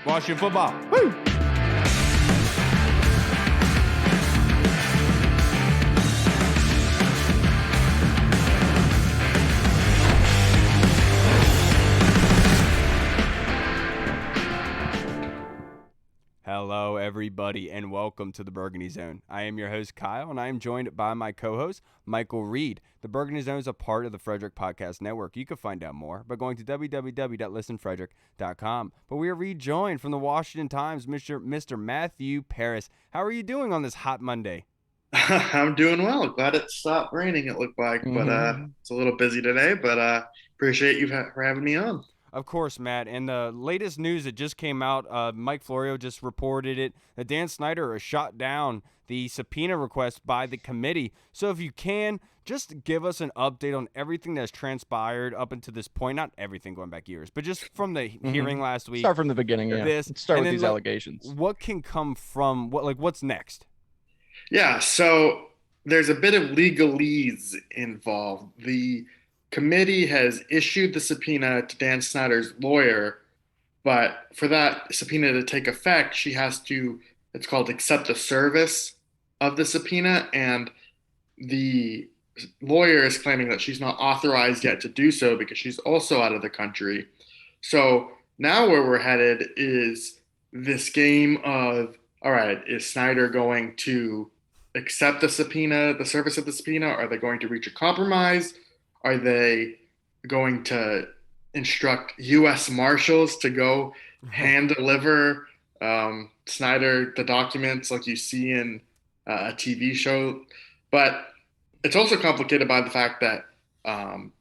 Washington football. Woo! Hello, everybody, and welcome to the Burgundy Zone. I am your host, Kyle, and I am joined by my co-host, Michael Reed. The Burgundy Zone is a part of the Frederick Podcast Network. You can find out more by going to www.listenfrederick.com. But we are rejoined from the Washington Times, Mr. Matthew Paris. How are you doing on this hot Monday? I'm doing well. Glad it stopped raining, it looked like, but it's a little busy today, but appreciate you for having me on. Of course, Matt. And the latest news that just came out, Mike Florio just reported it, that Dan Snyder has shot down the subpoena request by the committee. So if you can, just give us an update on everything that's transpired up until this point. Not everything going back years, but just from the hearing last week. Start from the beginning, yeah. Let's start with these allegations. What can come from, what's next? Yeah, so there's a bit of legalese involved. The committee has issued the subpoena to Dan Snyder's lawyer, but for that subpoena to take effect, she has to, it's called accept the service of the subpoena, and the lawyer is claiming that she's not authorized yet to do so because she's also out of the country. So now where we're headed is this game of, all right, is Snyder going to accept the subpoena, the service of the subpoena? Are they going to reach a compromise? Are they going to instruct U.S. Marshals to go hand deliver Snyder the documents like you see in a TV show? But it's also complicated by the fact that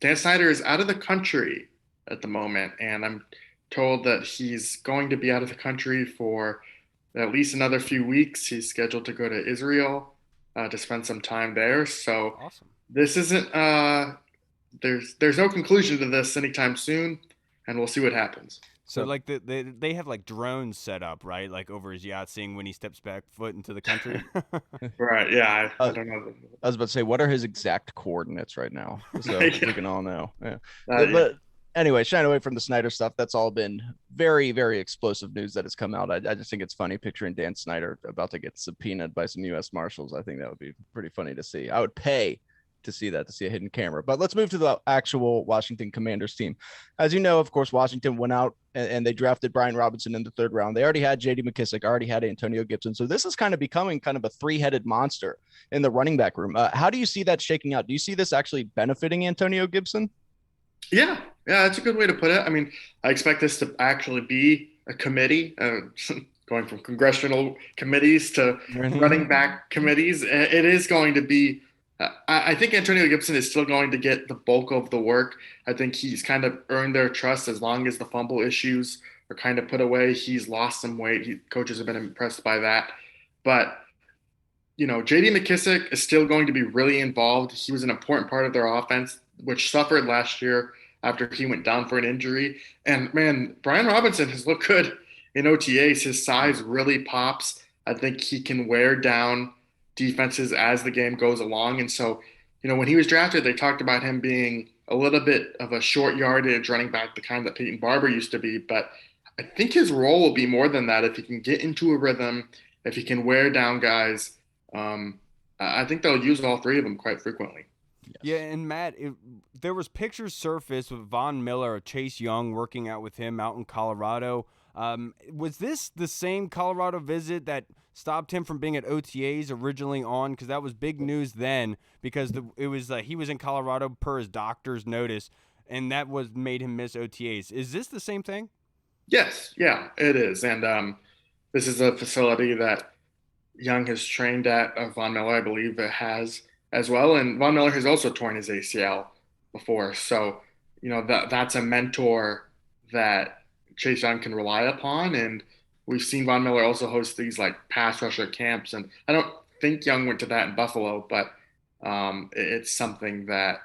Dan Snyder is out of the country at the moment, and I'm told that he's going to be out of the country for at least another few weeks. He's scheduled to go to Israel to spend some time there. So awesome. This isn't there's no conclusion to this anytime soon, and we'll see what happens. So like they have like drones set up, right? Like over his yacht, seeing when he steps back foot into the country. Right. Yeah. I don't know. I was about to say, what are his exact coordinates right now? So we can all know. Yeah. Yeah. But anyway, shying away from the Snyder stuff, that's all been very, very explosive news that has come out. I just think it's funny picturing Dan Snyder about to get subpoenaed by some U.S. Marshals. I think that would be pretty funny to see. I would pay to see that, to see a hidden camera. But let's move to the actual Washington Commanders team. As you know, of course, Washington went out and they drafted Brian Robinson in the third round. They already had J.D. McKissick, already had Antonio Gibson. So this is kind of becoming kind of a three-headed monster in the running back room. How do you see that shaking out? Do you see this actually benefiting Antonio Gibson? Yeah, that's a good way to put it. I mean, I expect this to actually be a committee, going from congressional committees to running back committees. It is going to be I think Antonio Gibson is still going to get the bulk of the work. I think he's kind of earned their trust as long as the fumble issues are kind of put away. He's lost some weight. Coaches have been impressed by that. But, J.D. McKissick is still going to be really involved. He was an important part of their offense, which suffered last year after he went down for an injury. And, man, Brian Robinson has looked good in OTAs. His size really pops. I think he can wear down defenses as the game goes along. And so, when he was drafted, they talked about him being a little bit of a short yardage running back, the kind that Peyton Barber used to be. But I think his role will be more than that. If he can get into a rhythm, if he can wear down guys, I think they'll use all three of them quite frequently. Yeah, and Matt, there was pictures surfaced with Von Miller or Chase Young working out with him out in Colorado. Was this the same Colorado visit that stopped him from being at OTAs originally on? Because that was big news then, because he was in Colorado per his doctor's notice, and that made him miss OTAs. Is this the same thing? Yes, yeah, it is. And this is a facility that Young has trained at. Von Miller, I believe, it has as well. And Von Miller has also torn his ACL before. So, that's a mentor that Chase Young can rely upon. And we've seen Von Miller also host these like pass rusher camps. And I don't think Young went to that in Buffalo, but it's something that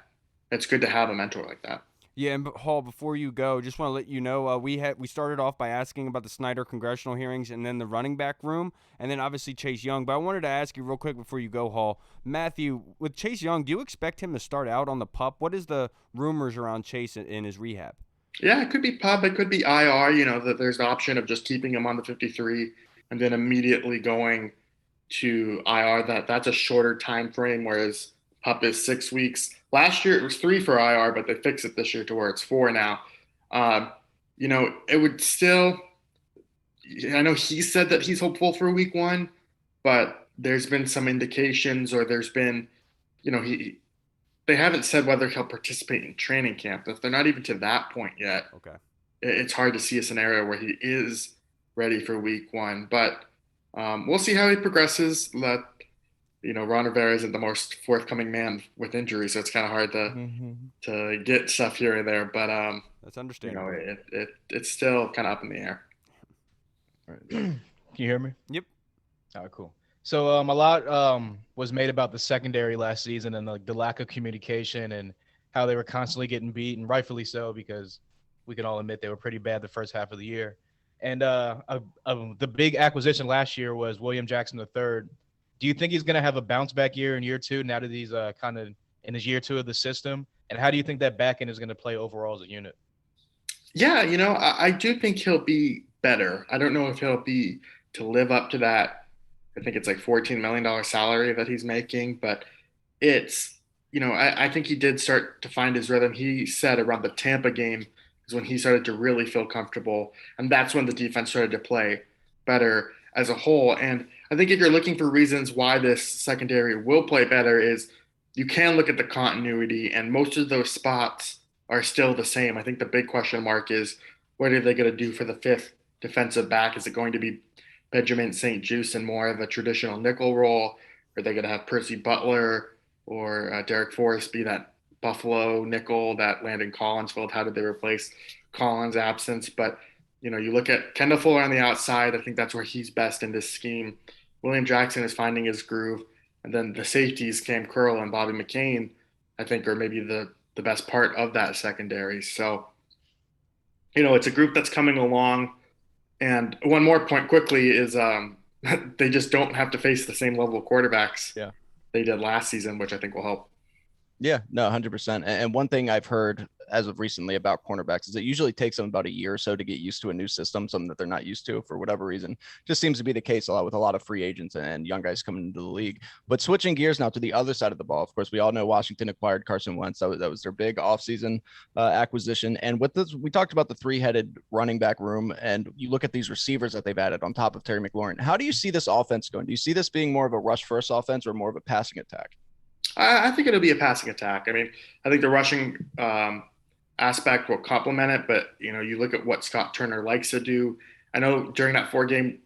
it's good to have a mentor like that. Yeah, and Hall, before you go, just want to let you know, we started off by asking about the Snyder congressional hearings and then the running back room, and then obviously Chase Young. But I wanted to ask you real quick before you go, Hall. Matthew, with Chase Young, do you expect him to start out on the PUP? What is the rumors around Chase in his rehab? Yeah, it could be pub, it could be IR. That there's the option of just keeping him on the 53 and then immediately going to IR. That's a shorter time frame, whereas pup is 6 weeks. Last year it was 3 for IR, but they fixed it this year to where it's 4 now. Um, it would still. I know he said that he's hopeful for week 1, but there's been some indications, or there's been, he they haven't said whether he'll participate in training camp. If they're not even to that point yet, Okay. it's hard to see a scenario where he is ready for week 1. But we'll see how he progresses. Ron Rivera isn't the most forthcoming man with injuries, so it's kind of hard to get stuff here and there. But That's understandable. it's still kind of up in the air. Can you hear me? Yep. All right, cool. So a lot was made about the secondary last season and the lack of communication and how they were constantly getting beat, and rightfully so, because we can all admit they were pretty bad the first half of the year. And the big acquisition last year was William Jackson III. Do you think he's going to have a bounce back year in year 2 now that he's kind of in his year 2 of the system? And how do you think that back end is going to play overall as a unit? Yeah, I do think he'll be better. I don't know if he'll be to live up to that. I think it's like $14 million salary that he's making, but it's, I think he did start to find his rhythm. He said around the Tampa game is when he started to really feel comfortable, and that's when the defense started to play better as a whole. And I think if you're looking for reasons why this secondary will play better, is you can look at the continuity, and most of those spots are still the same. I think the big question mark is, what are they going to do for the 5th defensive back? Is it going to be Benjamin St-Juste in more of a traditional nickel role? Are they going to have Percy Butler or Derek Forrest be that Buffalo nickel that Landon Collins filled? How did they replace Collins' absence? But, you look at Kendall Fuller on the outside. I think that's where he's best in this scheme. William Jackson is finding his groove. And then the safeties, Cam Curl and Bobby McCain, I think are maybe the best part of that secondary. So, it's a group that's coming along. And one more point quickly is they just don't have to face the same level of quarterbacks they did last season, which I think will help. Yeah, no, 100%. And one thing I've heard as of recently about cornerbacks is it usually takes them about a year or so to get used to a new system, something that they're not used to for whatever reason. Just seems to be the case a lot with a lot of free agents and young guys coming into the league. But switching gears now to the other side of the ball, of course, we all know Washington acquired Carson Wentz. That was their big offseason acquisition. And with this, we talked about the 3-headed running back room, and you look at these receivers that they've added on top of Terry McLaurin. How do you see this offense going? Do you see this being more of a rush first offense or more of a passing attack? I think it'll be a passing attack. I mean, I think the rushing aspect will complement it, but you look at what Scott Turner likes to do. I know during that 4-game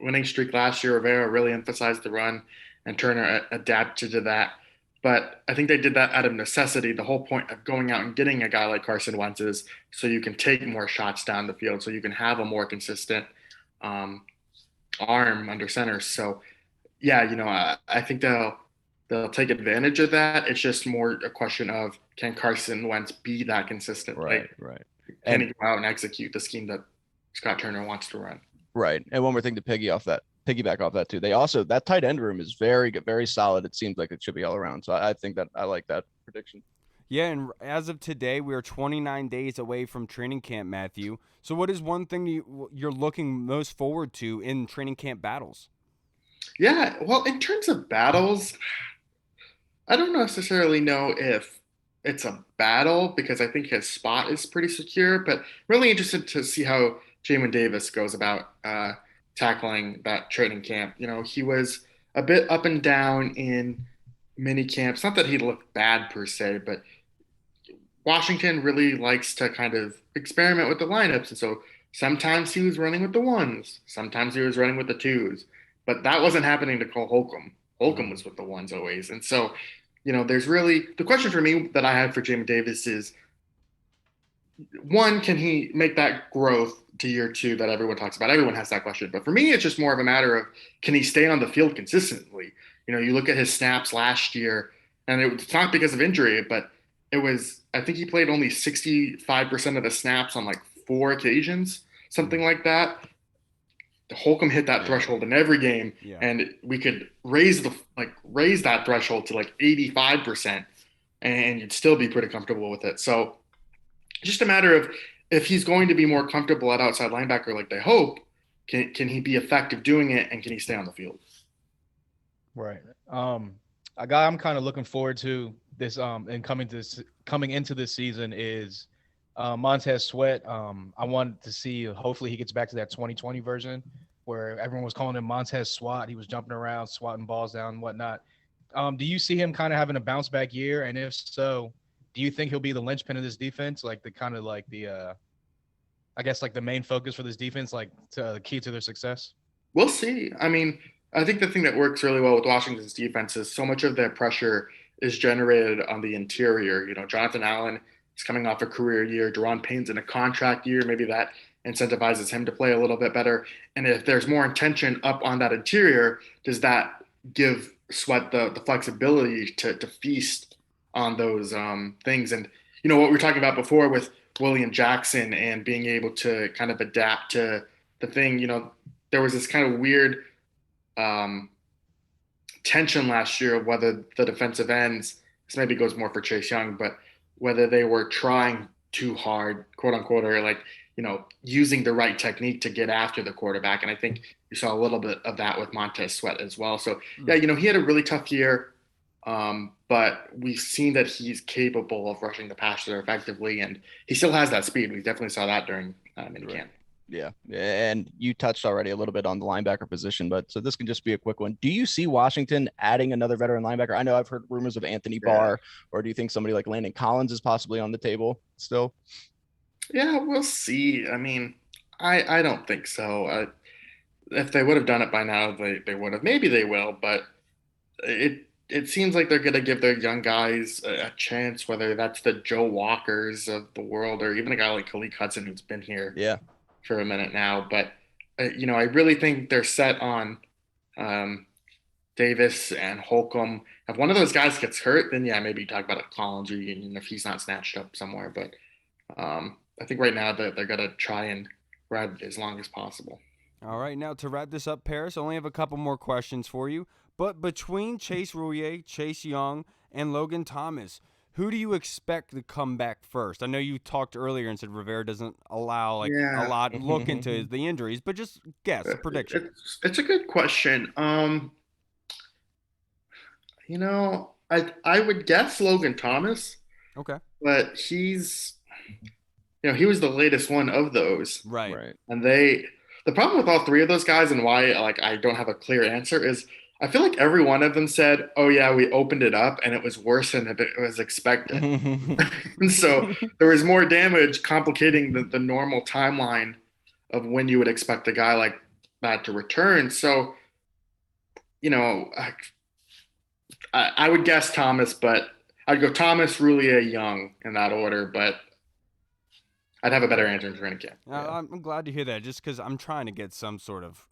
winning streak last year, Rivera really emphasized the run, and Turner adapted to that. But I think they did that out of necessity. The whole point of going out and getting a guy like Carson Wentz is so you can take more shots down the field, so you can have a more consistent arm under center. So, yeah, I think they'll take advantage of that. It's just more a question of, can Carson Wentz be that consistent? Right. Can he go out and execute the scheme that Scott Turner wants to run? Right. And one more thing to piggyback off that too. They also, that tight end room is very good, very solid. It seems like it should be all around. So I think that I like that prediction. Yeah, and as of today, we are 29 days away from training camp, Matthew. So what is one thing you're looking most forward to in training camp battles? Yeah, well, in terms of battles, I don't necessarily know if it's a battle, because I think his spot is pretty secure, but really interested to see how Jamin Davis goes about tackling that training camp. He was a bit up and down in mini camps. Not that he looked bad per se, but Washington really likes to kind of experiment with the lineups. And so sometimes he was running with the 1s, sometimes he was running with the 2s, but that wasn't happening to Cole Holcomb. Holcomb was with the 1s always. And so, there's really the question for me that I had for Jamin Davis is, one, can he make that growth to year 2 that everyone talks about? Everyone has that question. But for me, it's just more of a matter of, can he stay on the field consistently? You look at his snaps last year, and it's not because of injury, but it was, I think he played only 65% of the snaps on like 4 occasions, something like that. Holcomb hit that threshold in every game, and we could raise that threshold to like 85%, and you'd still be pretty comfortable with it. So just a matter of, if he's going to be more comfortable at outside linebacker like they hope, can he be effective doing it, and can he stay on the field? Right. A guy I'm kind of looking forward to this and coming into this season is Montez Sweat. I wanted to see, hopefully he gets back to that 2020 version where everyone was calling him Montez Swat. He was jumping around, swatting balls down and whatnot. Do you see him kind of having a bounce back year? And if so, do you think he'll be the linchpin of this defense? Like the kind of like the I guess like the main focus for this defense, like the key to their success? We'll see. I mean, I think the thing that works really well with Washington's defense is so much of their pressure is generated on the interior. You know, Jonathan Allen is coming off a career year. Daron Payne's in a contract year. Maybe that incentivizes him to play a little bit better. And if there's more intention up on that interior, does that give Sweat the flexibility to feast on those things? And, you know, what we were talking about before with William Jackson and being able to kind of adapt to the thing, you know, there was this kind of weird tension last year of whether the defensive ends, this maybe goes more for Chase Young, but whether they were trying too hard, quote unquote, or like, you know, using the right technique to get after the quarterback. And I think you saw a little bit of that with Montez Sweat as well. So yeah, you know, he had a really tough year, but we've seen that he's capable of rushing the passer effectively, and he still has that speed. We definitely saw that during minicamp. Yeah. And you touched already a little bit on the linebacker position, but so this can just be a quick one. Do you see Washington adding another veteran linebacker? I know I've heard rumors of Anthony Barr, or do you think somebody like Landon Collins is possibly on the table still? Yeah, we'll see. I mean, I don't think so. If they would have done it by now, they would have. Maybe they will, but it seems like they're going to give their young guys a chance, whether that's the Joe Walkers of the world or even a guy like Khalid Hudson who's been here for a minute now. But, you know, I really think they're set on Davis and Holcomb. If one of those guys gets hurt, then, yeah, maybe you talk about a Collins reunion if he's not snatched up somewhere. But I think right now they're going to try and ride as long as possible. All right, now to wrap this up, Paris, I only have a couple more questions for you. But between Chase Roullier, Chase Young, and Logan Thomas, who do you expect to come back first? I know you talked earlier and said Rivera doesn't allow a lot look into the injuries, but just guess a prediction. It's a good question. You know, I would guess Logan Thomas. Okay. But he's, you know, he was the latest one of those. Right. And the problem with all three of those guys and why I don't have a clear answer is I feel like every one of them said, oh yeah, we opened it up and it was worse than it was expected. And so there was more damage complicating the normal timeline of when you would expect a guy like that to return. So, you know, I would guess Thomas, but I'd go Thomas, Roulier, Young in that order, but I'd have a better answer in training camp. I'm glad to hear that, just because I'm trying to get some sort of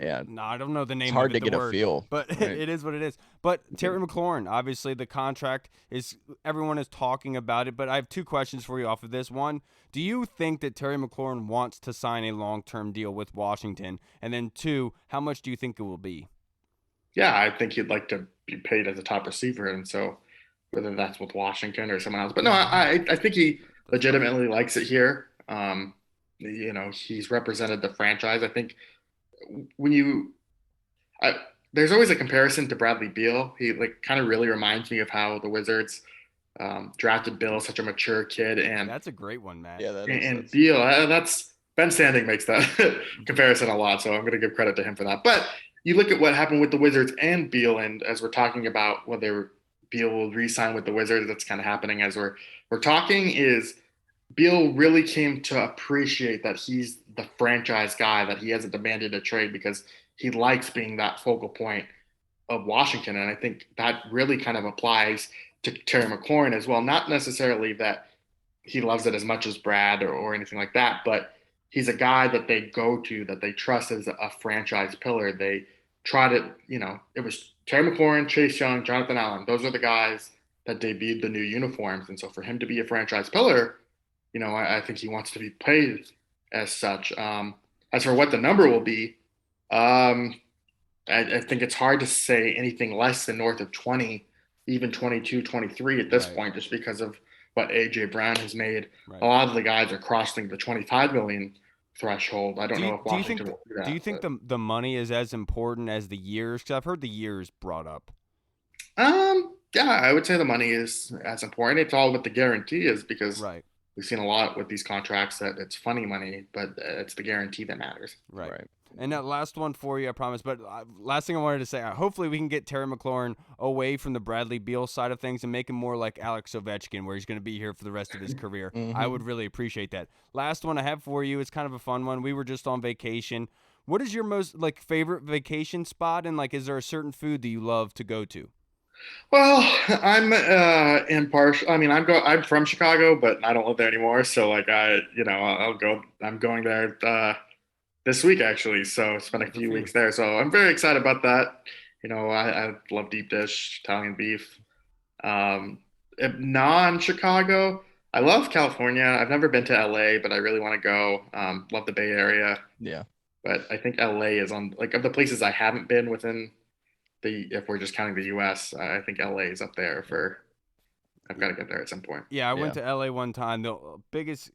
no, I don't know the name. It's hard of it, to get word, a feel, but it is what it is. But Terry McLaurin, obviously the contract is, everyone is talking about it. But I have two questions for you off of this. One, do you think that Terry McLaurin wants to sign a long-term deal with Washington? And then two, how much do you think it will be? Yeah, I think he'd like to be paid as a top receiver, and so whether that's with Washington or someone else. But no, I think he legitimately likes it here. You know, he's represented the franchise. I think there's always a comparison to Bradley Beal. He kind of really reminds me of how the Wizards drafted Beal, such a mature kid, and that's a great one, Matt. Yeah, and Beal, that's Ben Standing makes that comparison a lot, so I'm going to give credit to him for that. But you look at what happened with the Wizards and Beal, and as we're talking about whether Beal will re-sign with the Wizards, that's kind of happening as we're talking, is Beal really came to appreciate that he's the franchise guy, that he hasn't demanded a trade because he likes being that focal point of Washington. And I think that really kind of applies to Terry McLaurin as well. Not necessarily that he loves it as much as Brad or anything like that, but he's a guy that they go to, that they trust as a franchise pillar. They try to, you know, it was Terry McLaurin, Chase Young, Jonathan Allen. Those are the guys that debuted the new uniforms. And so for him to be a franchise pillar, you know, I think he wants to be paid as such. As for what the number will be, I think it's hard to say anything less than north of 20, even 22, 23 at this point, just because of what A.J. Brown has made. Right. A lot of the guys are crossing the 25 million threshold. I don't know if Washington will do that. Do you think the money is as important as the years? Because I've heard the years brought up. Yeah, I would say the money is as important. It's all what the guarantee is, because Right. we've seen a lot with these contracts that it's funny money, but it's the guarantee that matters. Right. And that last one for you, I promise. But last thing I wanted to say, hopefully we can get Terry McLaurin away from the Bradley Beal side of things and make him more like Alex Ovechkin, where he's going to be here for the rest of his career. I would really appreciate that. Last one I have for you is kind of a fun one. We were just on vacation. What is your most favorite vacation spot? And is there a certain food that you love to go to? Well, I'm impartial. I mean, I'm from Chicago, but I don't live there anymore. So I'll go. I'm going there this week actually. So spend a few weeks there. So I'm very excited about that. I love deep dish, Italian beef. Non-Chicago, I love California. I've never been to LA, but I really want to go. Love the Bay Area. Yeah. But I think LA is on of the places I haven't been within if we're just counting the U.S., I think LA is up there I've got to get there at some point. Yeah, I went to LA one time. The biggest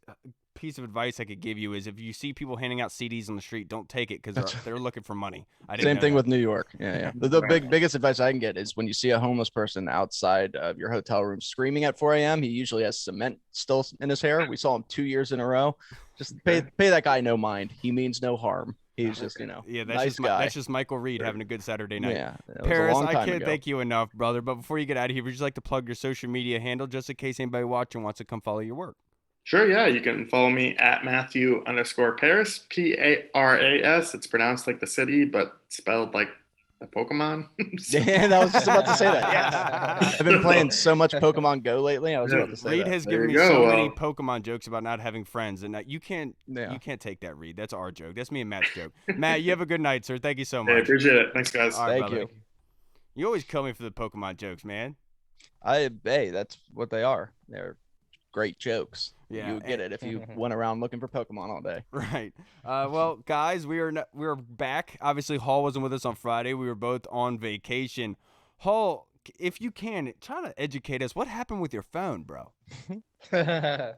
piece of advice I could give you is if you see people handing out CDs on the street, don't take it because they're looking for money. Same thing with New York. Yeah. The biggest advice I can get is when you see a homeless person outside of your hotel room screaming at 4 a.m., he usually has cement still in his hair. We saw him 2 years in a row. Just pay that guy no mind. He means no harm. He's just, that's nice guy. That's just Michael Reed having a good Saturday night. Yeah, Paris, I can't thank you enough, brother. But before you get out of here, would you like to plug your social media handle just in case anybody watching wants to come follow your work? Sure, yeah. You can follow me at Matthew_Paris, Paras. It's pronounced like the city, but spelled like a Pokemon. Yeah, I was just about to say that. Yeah. I've been playing so much Pokemon Go lately. I was about to say Reed that. has given me so many Pokemon jokes about not having friends, and you can't take that, Reed. That's our joke. That's me and Matt's joke. Matt, you have a good night, sir. Thank you so much. I appreciate it. Thanks, guys. All right, Thank you. You always kill me for the Pokemon jokes, man. That's what they are. They're great jokes. Yeah, you would get it if you went around looking for Pokemon all day. Right. Well, guys, we are back. Obviously, Hall wasn't with us on Friday. We were both on vacation. Hall, if you can, try to educate us. What happened with your phone, bro? So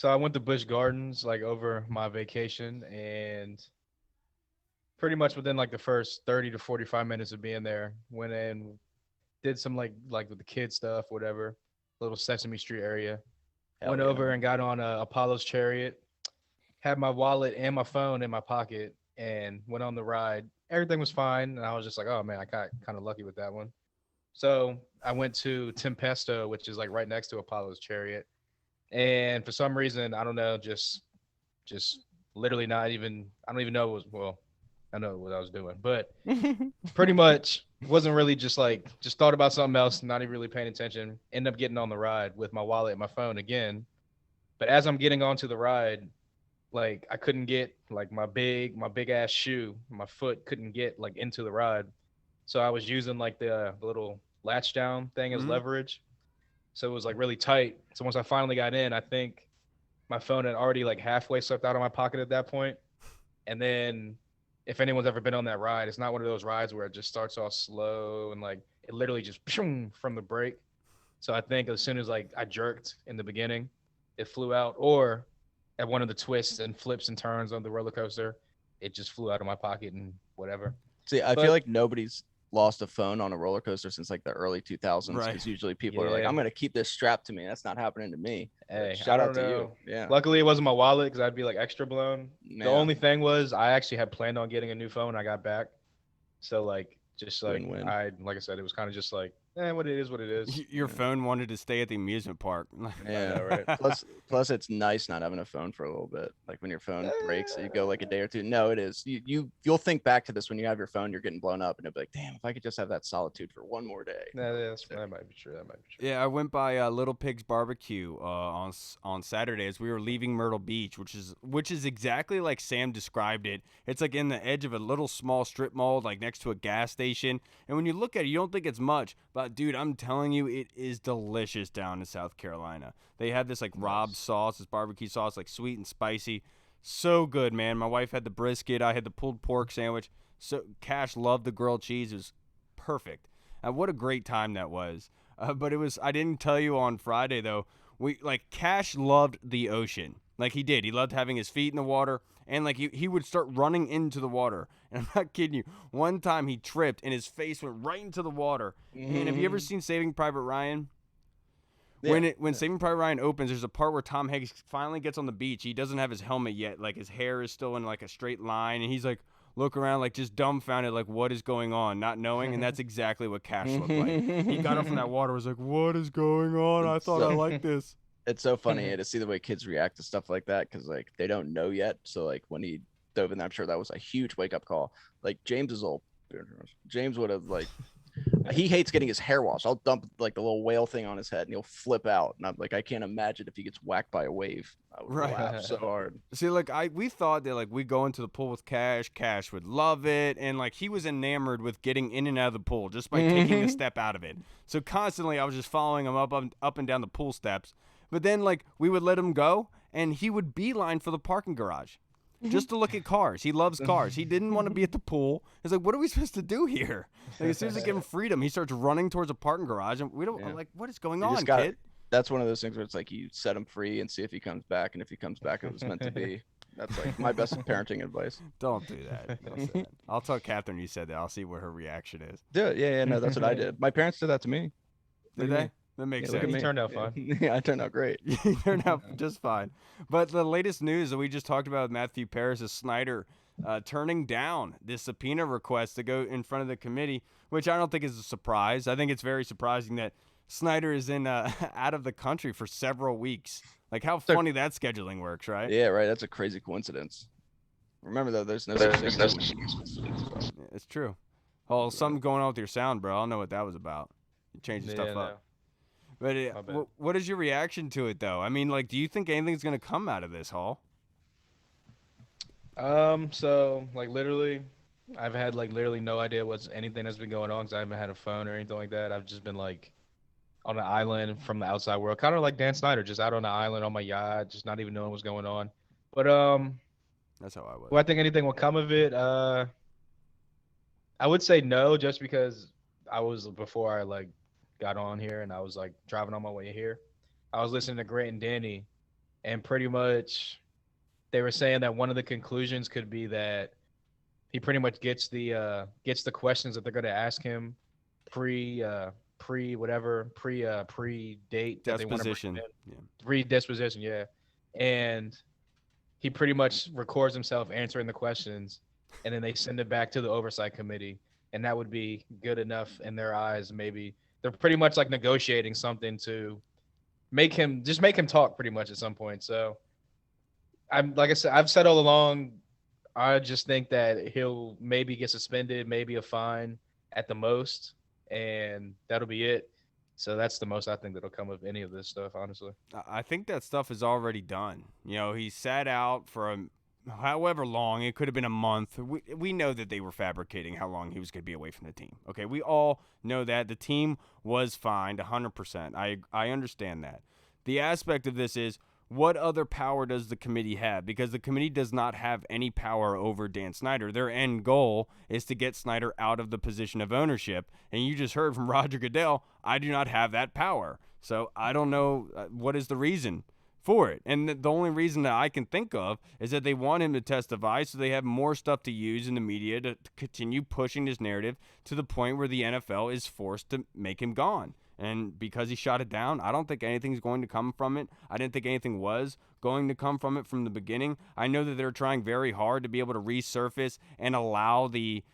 I went to Busch Gardens over my vacation, and pretty much within the first 30 to 45 minutes of being there, went in, did some like with the kid stuff, whatever. Little Sesame Street area. Went over and got on Apollo's Chariot, had my wallet and my phone in my pocket, and went on the ride. Everything was fine, and I was just like, oh man, I got kind of lucky with that one. So I went to Tempesto, which is right next to Apollo's Chariot, and for some reason, I don't know, just literally not even, I don't even know I know what I was doing, but pretty much wasn't really just thought about something else, not even really paying attention. Ended up getting on the ride with my wallet and my phone again. But as I'm getting onto the ride, I couldn't get my big ass shoe, my foot couldn't get into the ride. So I was using the little latch down thing as leverage. So it was really tight. So once I finally got in, I think my phone had already halfway slipped out of my pocket at that point. And then if anyone's ever been on that ride, it's not one of those rides where it just starts off slow and it literally just from the brake. So I think as soon as I jerked in the beginning, it flew out, or at one of the twists and flips and turns on the roller coaster, it just flew out of my pocket and whatever. See, I feel like nobody's lost a phone on a roller coaster since the early 2000s, because usually people are I'm going to keep this strapped to me. That's not happening to me. Hey, shout out to you. Yeah. Luckily it wasn't my wallet, because I'd be extra blown. The only thing was I actually had planned on getting a new phone. I got back. So Win-win. like I said, it was kind of just what it is, what it is. Your phone wanted to stay at the amusement park. Yeah, right. Plus it's nice not having a phone for a little bit. When your phone breaks, you go a day or two. No, it is. You'll think back to this when you have your phone, you're getting blown up, and you'll be like, damn, if I could just have that solitude for one more day. That might be true. Yeah, I went by Little Pig's Barbecue on Saturday as we were leaving Myrtle Beach, which is exactly like Sam described it. It's in the edge of a little small strip mall, next to a gas station. And when you look at it, you don't think it's much, but dude, I'm telling you, it is delicious down in South Carolina. They had this Rob sauce, this barbecue sauce, sweet and spicy. So good, man. My wife had the brisket. I had the pulled pork sandwich. So Cash loved the grilled cheese. It was perfect. What a great time that was. But I didn't tell you on Friday though. Cash loved the ocean. Like he did. He loved having his feet in the water, and like he would start running into the water. And I'm not kidding you. One time he tripped and his face went right into the water. And have you ever seen Saving Private Ryan? Yeah. When Saving Private Ryan opens, there's a part where Tom Hanks finally gets on the beach. He doesn't have his helmet yet. Like his hair is still in like a straight line, and he's like look around like just dumbfounded, like what is going on, not knowing. And that's exactly what Cash looked like. He got up from that water, was like, "What is going on? I thought I liked this." It's so funny to see the way kids react to stuff like that because like they don't know yet. So like when he dove in, I'm sure that was a huge wake up call. Like James is old. James would have like he hates getting his hair washed. I'll dump like the little whale thing on his head and he'll flip out. And I'm like, I can't imagine if he gets whacked by a wave. I would laugh so hard. See, like we thought that like we go into the pool with Cash would love it, and like he was enamored with getting in and out of the pool just by taking a step out of it. So constantly I was just following him up and down the pool steps. But then like we would let him go and he would beeline for the parking garage. Just to look at cars. He loves cars. He didn't want to be at the pool. He's like, what are we supposed to do here? Like, as soon as they give him freedom, he starts running towards a parking garage. And we don't, I'm like, what is going on, kid? That's one of those things where it's like you set him free and see if he comes back. And if he comes back, it was meant to be. That's like my best parenting advice. Don't do that. Don't say that. I'll tell Catherine you said that. I'll see what her reaction is. Do it. Yeah, no, that's what I did. My parents did that to me. Did they? That makes sense. You turned out fine. Yeah, I turned out great. You turned out just fine. But the latest news that we just talked about with Matthew Paris is Snyder turning down this subpoena request to go in front of the committee, which I don't think is a surprise. I think it's very surprising that Snyder is in out of the country for several weeks. Like how funny that scheduling works, right? Yeah, right. That's a crazy coincidence. Remember though, there's no such thing as coincidence. It's true. Oh, something going on with your sound, bro. I don't know what that was about. You changing stuff up. But what is your reaction to it, though? I mean, like, do you think anything's going to come out of this, Hall? So, like, literally, I've had, like, literally no idea anything that's been going on because I haven't had a phone or anything like that. I've just been, like, on an island from the outside world, kind of like Dan Snyder, just out on the island on my yacht, just not even knowing what's going on. But, that's how I was. Do I think anything will come of it? I would say no, just because before I, like, got on here and I was like driving on my way here, I was listening to Grant and Danny, and pretty much they were saying that one of the conclusions could be that he pretty much gets the questions that they're going to ask him pre date that they want to bring in. Pre-disposition, yeah. And he pretty much records himself answering the questions, and then they send it back to the oversight committee, and that would be good enough in their eyes. Maybe they're pretty much like negotiating something to make him talk pretty much at some point. So I've said all along, I just think that he'll maybe get suspended, maybe a fine at the most, and that'll be it. So that's the most I think that'll come of any of this stuff, honestly. I think that stuff is already done. You know, he sat out for however long. It could have been a month. We know that they were fabricating how long he was going to be away from the team. Okay, we all know that. The team was fined 100%. I understand that. The aspect of this is, what other power does the committee have? Because the committee does not have any power over Dan Snyder. Their end goal is to get Snyder out of the position of ownership. And you just heard from Roger Goodell, I do not have that power. So I don't know what is the reason for it. And the only reason that I can think of is that they want him to testify so they have more stuff to use in the media to continue pushing this narrative to the point where the NFL is forced to make him gone. And because he shot it down, I don't think anything's going to come from it. I didn't think anything was going to come from it from the beginning. I know that they're trying very hard to be able to resurface and allow the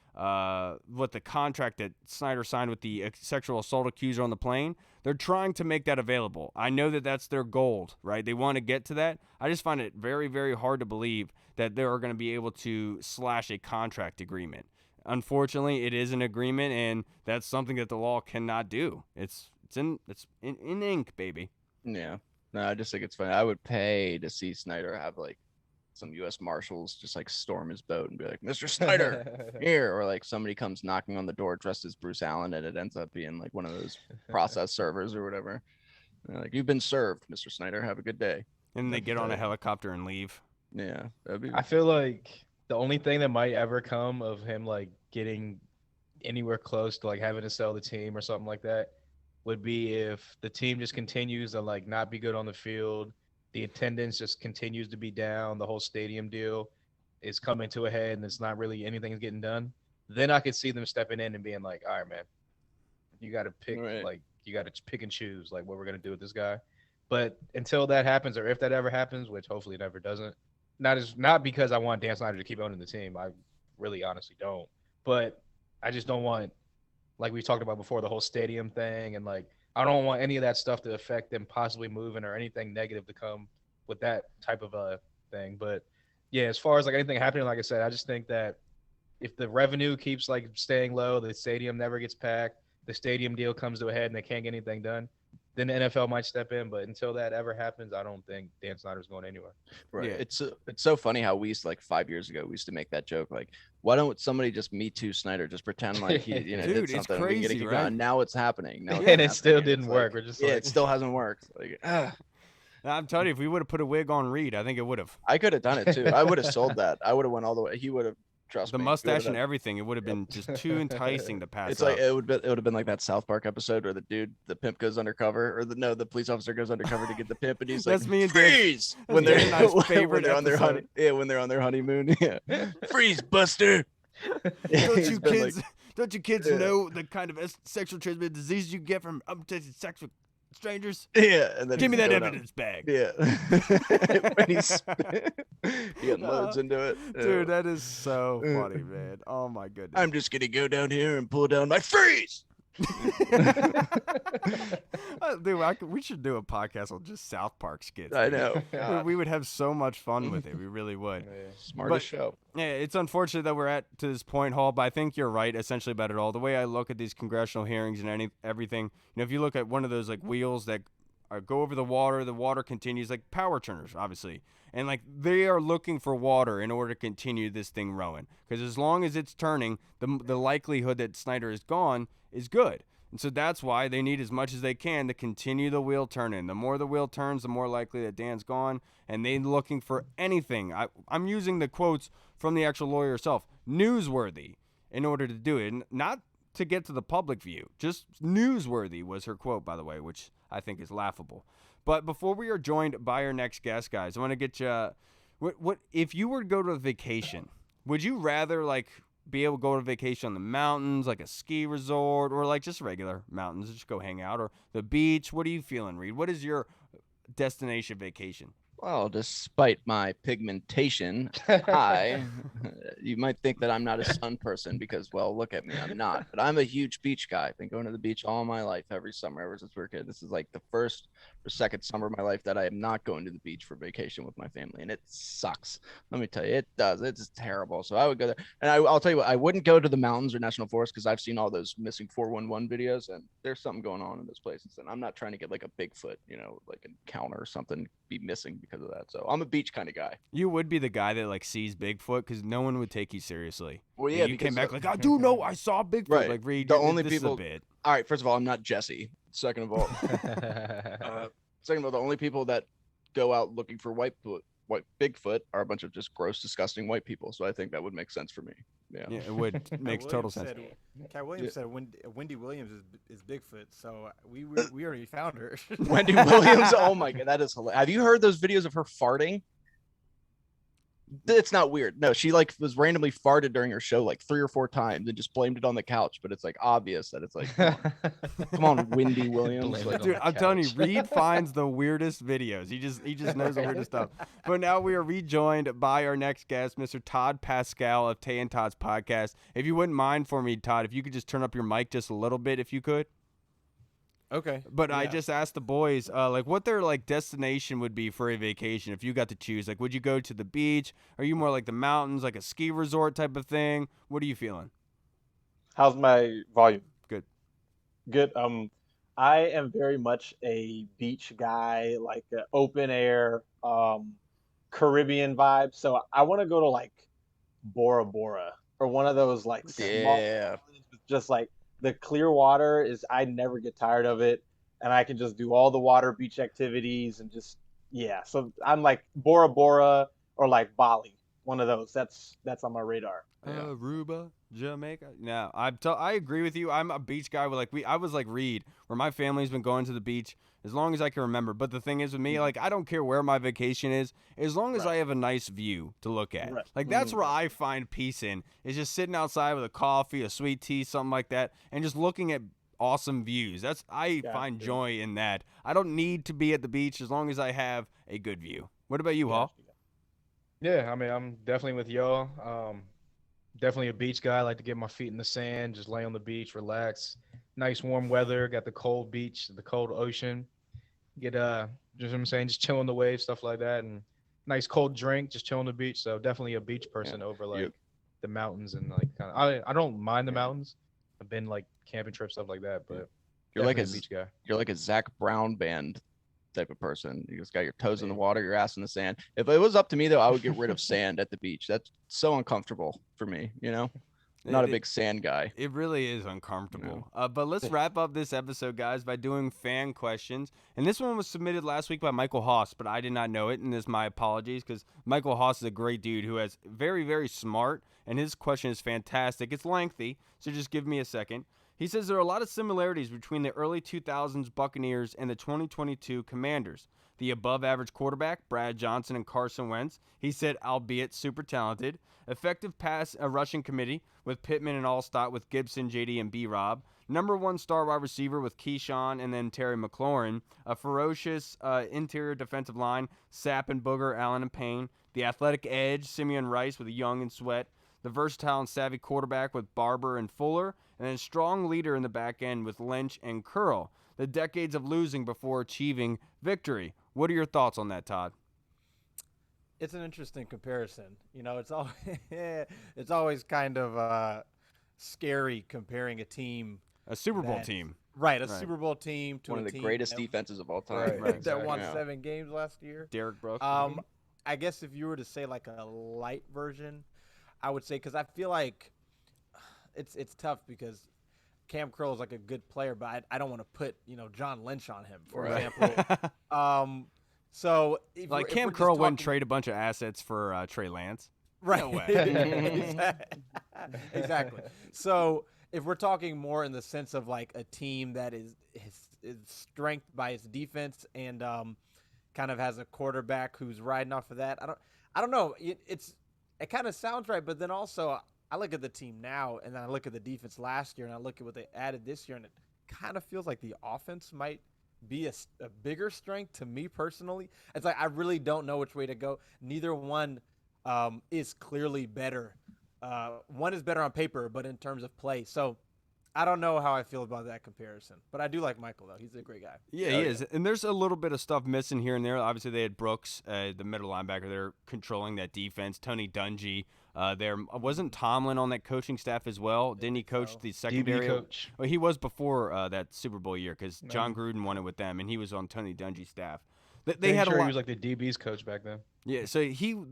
contract that Snyder signed with the sexual assault accuser on the plane. They're trying to make that available. I know that that's their goal, right? They want to get to that. I just find it very, very hard to believe that they are going to be able to slash a contract agreement. Unfortunately, it is an agreement, and that's something that the law cannot do. It's in ink, baby. Yeah. No, I just think it's funny. I would pay to see Snyder have like some U.S. Marshals just like storm his boat and be like, Mr. Snyder, here. Or like somebody comes knocking on the door dressed as Bruce Allen, and it ends up being like one of those process servers or whatever. And they're like, you've been served, Mr. Snyder. Have a good day. And they get on a helicopter and leave. Yeah. I feel like the only thing that might ever come of him like getting anywhere close to like having to sell the team or something like that would be if the team just continues to like not be good on the field, the attendance just continues to be down, the whole stadium deal is coming to a head, and it's not really anything's getting done. Then I could see them stepping in and being like, "All right, man, you got to pick Right. like you got to pick and choose like what we're gonna do with this guy." But until that happens, or if that ever happens, which hopefully it never doesn't, not because I want Dan Snyder to keep owning the team. I really honestly don't. But I just don't want, like we talked about before, the whole stadium thing, and like I don't want any of that stuff to affect them possibly moving or anything negative to come with that type of a thing. But yeah, as far as like anything happening, like I said, I just think that if the revenue keeps like staying low, the stadium never gets packed, the stadium deal comes to a head, and they can't get anything done, then the NFL might step in. But until that ever happens, I don't think Dan Snyder's going anywhere. Right. Yeah. It's so funny how we used to, like 5 years ago, we used to make that joke like, why don't somebody just Me Too Snyder, just pretend like he Dude, did it's something. We can get it crazy, keep right? going. Now it's happening. Now And it it's still happening. didn't It's work. like, We're just yeah, like, it still hasn't worked. Like, I'm telling you, if we would have put a wig on Reed, I think it would have. I could have done it too. I would have sold that. I would have went all the way. He would have trust The me. mustache and everything, it would have been just too enticing to pass It's up. like it would have been like that South Park episode where the pimp goes undercover, or the police officer goes undercover to get the pimp, and he's That's like, me and Dan- freeze that's when me they're and I's when favorite they're on their episode. when they're on their honeymoon. Yeah, freeze, Buster. Don't He's you been kids, like- don't you kids Yeah. know the kind of sexual transmitted disease you get from unprotected sex with strangers? Yeah, and then Give me he's that going out. evidence bag. Yeah, and he's he unloads into it. Dude, that is so funny, man. Oh my goodness. I'm just gonna go down here and pull down my freeze. Dude, we should do a podcast on just South Park skits. I dude. know. We would have so much fun with it. We really would. Smartest show. Yeah, it's unfortunate that we're at to this point, Hall, but I think you're right essentially about it all. The way I look at these congressional hearings and everything, if you look at one of those like wheels that go over the water continues, like power turners, obviously. And like they are looking for water in order to continue this thing rowing. Because as long as it's turning, the likelihood that Snyder is gone is good. And so that's why they need as much as they can to continue the wheel turning. The more the wheel turns, the more likely that Dan's gone. And they're looking for anything. I'm using the quotes from the actual lawyer herself. Newsworthy in order to do it. Not to get to the public view. Just newsworthy was her quote, by the way, which I think is laughable. But before we are joined by our next guest, guys, I want to get you. What if you were to go to a vacation? Would you rather like be able to go to vacation on the mountains, like a ski resort, or like just regular mountains, just go hang out, or the beach? What are you feeling, Reed? What is your destination vacation? Well, despite my pigmentation, you might think that I'm not a sun person because, well, look at me, I'm not. But I'm a huge beach guy. I've been going to the beach all my life, every summer, ever since we were a kid. This is like the first or second summer of my life that I am not going to the beach for vacation with my family, and it sucks. Let me tell you, it does. It's terrible. So I would go there, and I'll tell you what, I wouldn't go to the mountains or national forests because I've seen all those missing 411 videos, and there's something going on in those places, and I'm not trying to get like a Bigfoot, like an encounter or something be missing because of that. So I'm a beach kind of guy. You would be the guy that like sees Bigfoot because no one would take you seriously. Well, yeah, and you came back like, I do know, I saw Bigfoot. Right. Like, Reed, The only this people- is a bit. All right, first of all, I'm not Jesse. Second of all, second of all, the only people that go out looking for white Bigfoot are a bunch of just gross, disgusting white people. So I think that would make sense for me. Yeah. Yeah, it would. Makes total sense. Cat Williams said Wendy Williams is Bigfoot, so we already found her. Wendy Williams. Oh my god, that is hilarious. Have you heard those videos of her farting? It's not weird. No, she like was randomly farted during her show like 3 or 4 times and just blamed it on the couch. But it's like obvious that it's like, come on, Wendy Williams. Blame Like, it on Dude, the I'm telling you, couch. Reed finds the weirdest videos. He just knows the weirdest stuff. But now we are rejoined by our next guest, Mr. Todd Pascal of Tay and Todd's podcast. If you wouldn't mind for me, Todd, if you could just turn up your mic just a little bit, if you could. Okay. But I Yeah. just asked the boys, like, what their like destination would be for a vacation if you got to choose. Like, would you go to the beach? Are you more like the mountains, like a ski resort type of thing? What are you feeling? How's my volume? Good. Good. I am very much a beach guy, like open air, Caribbean vibe. So I want to go to like Bora Bora or one of those like small yeah. islands with just like the clear water is. I never get tired of it, and I can just do all the water beach activities and just yeah. So I'm like Bora Bora or like Bali, one of those. That's on my radar. Aruba, Jamaica. No, I agree with you. I'm a beach guy. I was like Reed, where my family's been going to the beach as long as I can remember. But the thing is with me, like I don't care where my vacation is, as long as I have a nice view to look at. Right. Like that's where I find peace in, is just sitting outside with a coffee, a sweet tea, something like that, and just looking at awesome views. I find joy in that. I don't need to be at the beach as long as I have a good view. What about you, Hall? Yeah, I mean, I'm definitely with y'all. Definitely a beach guy. I like to get my feet in the sand, just lay on the beach, relax. Nice warm weather. Got the cold beach, the cold ocean. Get just what I'm saying, just chill on the waves, stuff like that, and nice cold drink, just chill on the beach. So definitely a beach person over like the mountains and like kind of. I don't mind the mountains. I've been like camping trips, stuff like that, but you're like a beach guy. You're like a Zach Brown band type of person. You just got your toes in the water, your ass in the sand. If it was up to me though, I would get rid of sand at the beach. That's so uncomfortable for me, you know? I'm not a big sand guy. It really is uncomfortable. But let's wrap up this episode, guys, by doing fan questions. And this one was submitted last week by Michael Haas, but I did not know it, and this is my apologies, because Michael Haas is a great dude who is very, very smart, and his question is fantastic. It's lengthy, so just give me a second. He says there are a lot of similarities between the early 2000s Buccaneers and the 2022 Commanders. The above-average quarterback, Brad Johnson and Carson Wentz. He said, albeit super talented. Effective pass rushing committee with Pittman and Allstott with Gibson, JD, and B-Rob. Number one star wide receiver with Keyshawn and then Terry McLaurin. A ferocious interior defensive line, Sapp and Booger, Allen and Payne. The athletic edge, Simeon Rice with Young and Sweat. The versatile and savvy quarterback with Barber and Fuller. And then a strong leader in the back end with Lynch and Curl. The decades of losing before achieving victory. What are your thoughts on that, Todd? It's an interesting comparison. You know, it's always kind of scary comparing a team, a Super Bowl team, right? Super Bowl team to one of the team greatest defenses of all time, that won 7 games last year. Derek Brooks. I guess if you were to say like a light version, I would say, because I feel like it's tough because Cam Curl is like a good player, but I don't want to put John Lynch on him, for example. So like Cam Curl wouldn't trade a bunch of assets for Trey Lance, right? No way. Exactly. So if we're talking more in the sense of like a team that is strength by its defense and kind of has a quarterback who's riding off of that, I don't know. It kind of sounds right, but then also I look at the team now, and then I look at the defense last year, and I look at what they added this year, and it kind of feels like the offense might be a bigger strength to me personally. It's like I really don't know which way to go. Neither one is clearly better. One is better on paper, but in terms of play. So I don't know how I feel about that comparison. But I do like Michael, though. He's a great guy. Yeah, he is. And there's a little bit of stuff missing here and there. Obviously, they had Brooks, the middle linebacker. They're controlling that defense. Tony Dungy. There wasn't Tomlin on that coaching staff as well. Didn't he coach the secondary? DB coach. Well, he was before that Super Bowl year because John Gruden won it with them, and he was on Tony Dungy's staff. They had a lot. He was like the DB's coach back then. Yeah, so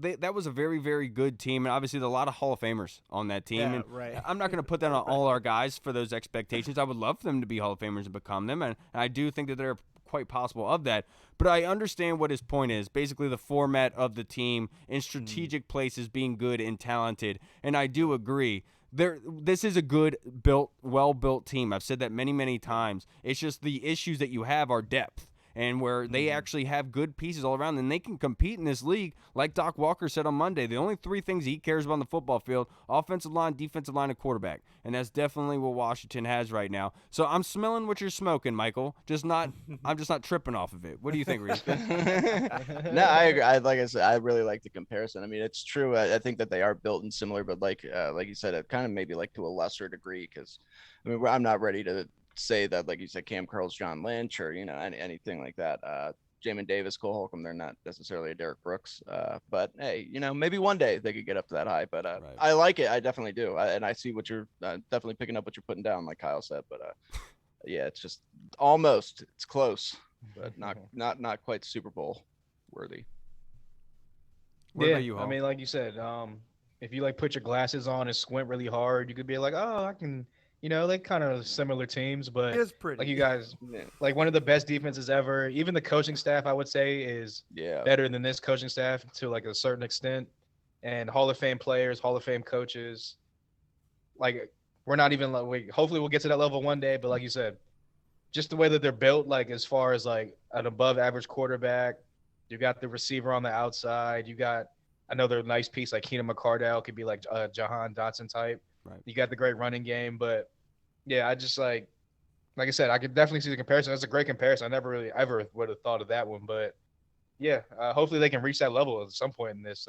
that was a very, very good team, and obviously there's a lot of Hall of Famers on that team. Yeah, and right. I'm not going to put that on all our guys for those expectations. I would love for them to be Hall of Famers and become them, and I do think that they're quite possible of that. But I understand what his point is. Basically, the format of the team in strategic places being good and talented, and I do agree. This is a good, well-built team. I've said that many, many times. It's just the issues that you have are depth. And where they actually have good pieces all around, and they can compete in this league, like Doc Walker said on Monday. The only 3 things he cares about on the football field: offensive line, defensive line, and quarterback. And that's definitely what Washington has right now. So I'm smelling what you're smoking, Michael. I'm just not tripping off of it. What do you think, Reese? No, I agree. Like I said, I really like the comparison. I mean, it's true. I think that they are built and similar, but like you said, it kind of maybe like to a lesser degree. Because I mean, I'm not ready to say that, like you said, Cam Curl's John Lynch or anything like that. Jamin Davis, Cole Holcomb, they're not necessarily a Derek Brooks, but hey, maybe one day they could get up to that high. But right. I like it, I definitely do, and I see what you're definitely picking up what you're putting down, like Kyle said. But yeah, it's just it's close, but not quite Super Bowl worthy. What about you, Hall? I mean, like you said, if you like put your glasses on and squint really hard, you could be like, oh, I can. They kind of similar teams, but It's pretty. like you guys, like one of the best defenses ever. Even the coaching staff, I would say, is better than this coaching staff to like a certain extent. and Hall of Fame players, Hall of Fame coaches. Like we're not even like hopefully we'll get to that level one day, but like you said, just the way that they're built, like as far as like an above average quarterback, you got the receiver on the outside, you got another nice piece like Keenan McCardell could be like a Jahan Dotson type. Right. You got the great running game, but yeah, I just like I said, I could definitely see the comparison. That's a great comparison. I never really ever would have thought of that one, but yeah, hopefully they can reach that level at some point in this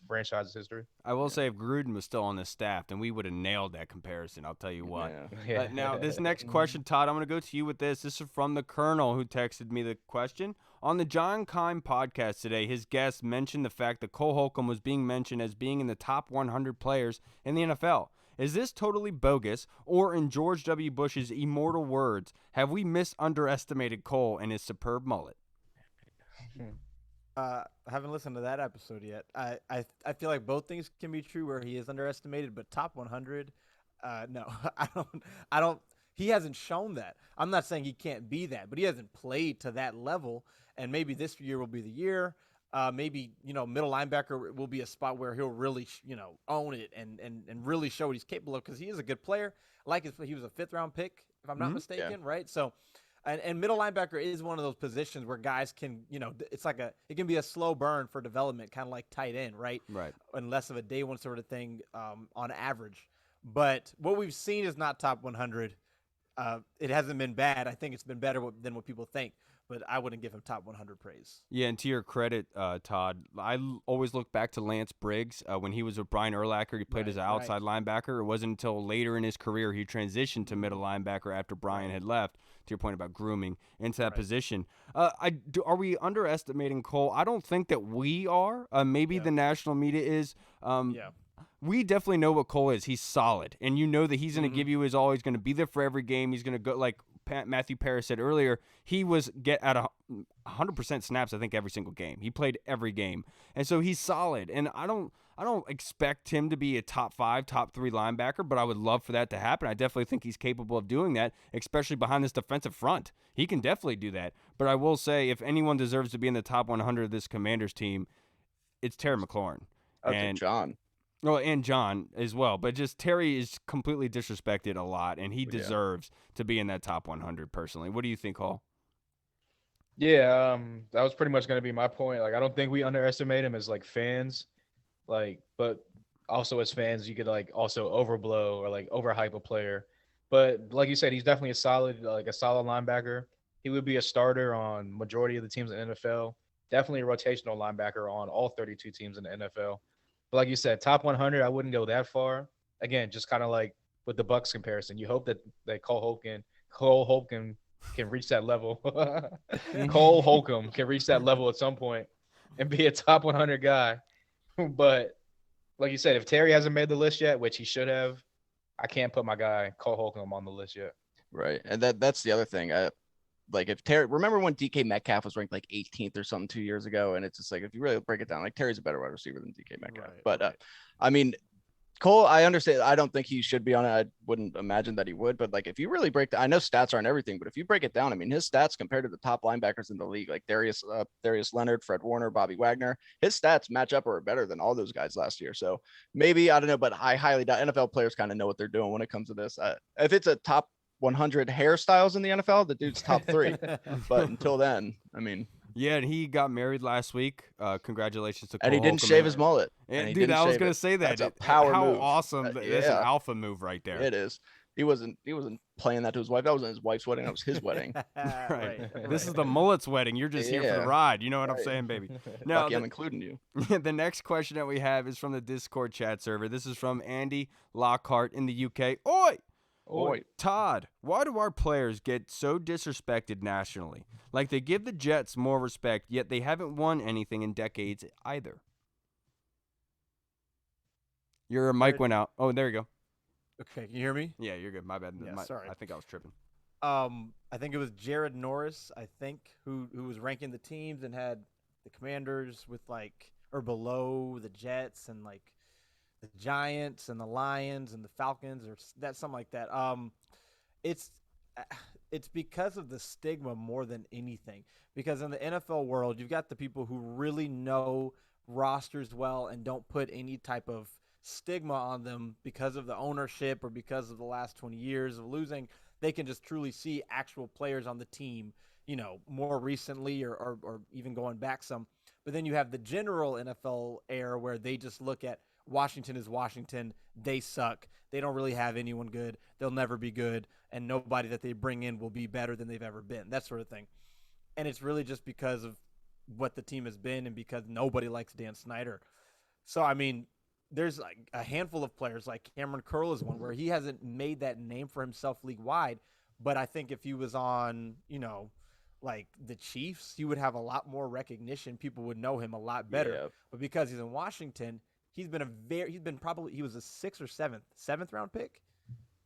franchise's history. I will say if Gruden was still on this staff, then we would have nailed that comparison. I'll tell you what. Yeah. Now, this next question, Todd, I'm going to go to you with this. This is from the Colonel who texted me the question. On the John Kime podcast today, his guest mentioned the fact that Cole Holcomb was being mentioned as being in the top 100 players in the NFL. Is this totally bogus, or in George W. Bush's immortal words, have we misunderestimated Cole and his superb mullet? I haven't listened to that episode yet. I feel like both things can be true where he is underestimated, but top 100, no, I don't. He hasn't shown that. I'm not saying he can't be that, but he hasn't played to that level. And maybe this year will be the year. Maybe middle linebacker will be a spot where he'll really own it and really show what he's capable of because he is a good player. He was a 5th round pick if I'm not mistaken, right? So. And middle linebacker is one of those positions where guys can, it can be a slow burn for development, kind of like tight end, right? Right. And less of a day one sort of thing on average. But what we've seen is not top 100. It hasn't been bad. I think it's been better than what people think. But I wouldn't give him top 100 praise. Yeah, and to your credit, Todd, I always look back to Lance Briggs when he was with Brian Urlacher. He played as an outside linebacker. It wasn't until later in his career he transitioned to middle linebacker after Brian had left. To your point about grooming into that position, are we underestimating Cole? I don't think that we are. Maybe the national media is. We definitely know what Cole is. He's solid, and you know that he's going to give you his all. He's going to be there for every game. He's going to go like Matthew Paris said earlier. He was at 100% snaps. I think every single game he played every game, and so he's solid. And I don't expect him to be a top 5, top 3 linebacker, but I would love for that to happen. I definitely think he's capable of doing that, especially behind this defensive front. He can definitely do that. But I will say, if anyone deserves to be in the top 100 of this Commanders team, it's Terry McLaurin. And John. Oh, and John as well. But just Terry is completely disrespected a lot, and he deserves to be in that top 100 personally. What do you think, Hall? Yeah, that was pretty much going to be my point. Like, I don't think we underestimate him as like fans. Like, but also as fans, you could like also overblow or like overhype a player. But like you said, he's definitely a solid linebacker. He would be a starter on majority of the teams in the NFL. Definitely a rotational linebacker on all 32 teams in the NFL. But like you said, top 100, I wouldn't go that far. Again, just kind of like with the Bucs comparison, you hope that Cole Holcomb can reach that level. Cole Holcomb can reach that level at some point and be a top 100 guy. But like you said, if Terry hasn't made the list yet, which he should have, I can't put my guy Cole Holcomb on the list yet. Right, and that's the other thing. Like if Terry, remember when DK Metcalf was ranked like 18th or something 2 years ago, and it's just like if you really break it down, like Terry's a better wide receiver than DK Metcalf. But I mean, Cole, I understand. I don't think he should be on it. I wouldn't imagine that he would. But like, if you really break I know stats aren't everything, but if you break it down, I mean, his stats compared to the top linebackers in the league, like Darius Leonard, Fred Warner, Bobby Wagner, his stats match up or are better than all those guys last year. So maybe, I don't know, but I highly doubt NFL players kind of know what they're doing when it comes to this. If it's a top 100 hairstyles in the NFL, the dude's top 3. But until then, I mean. Yeah, and he got married last week. Congratulations to Cole And he didn't Holcomb. shave his mullet. And dude, I was going to say that. That's a power How move. awesome. That's an alpha move right there. It is. He wasn't playing that to his wife. That wasn't his wife's wedding. That was his wedding. Right. This is the mullet's wedding. You're just here for the ride. You know what I'm saying, baby? Now, Lucky I'm including you. The next question that we have is from the Discord chat server. This is from Andy Lockhart in the UK. Oi, Todd, why do our players get so disrespected nationally? Like they give the Jets more respect, yet they haven't won anything in decades either. Your mic went out. Oh, there you go. Okay, can you hear me? Yeah, you're good. My bad. Yeah, sorry. I think I was tripping. I think it was Jared Norris, who was ranking the teams and had the Commanders with or below the Jets and the Giants and the Lions and the Falcons or something like that. It's because of the stigma more than anything. Because in the NFL world, you've got the people who really know rosters well and don't put any type of stigma on them because of the ownership or because of the last 20 years of losing, they can just truly see actual players on the team, more recently or even going back some. But then you have the general NFL era where they just look at Washington is Washington. They suck. They don't really have anyone good. They'll never be good. And nobody that they bring in will be better than they've ever been. That sort of thing. And it's really just because of what the team has been and because nobody likes Dan Snyder. So, I mean, there's like a handful of players, like Cameron Curl is one, where he hasn't made that name for himself league-wide. But I think if he was on, like the Chiefs, he would have a lot more recognition. People would know him a lot better. Yeah. But because he's in Washington, he was a sixth or seventh round pick.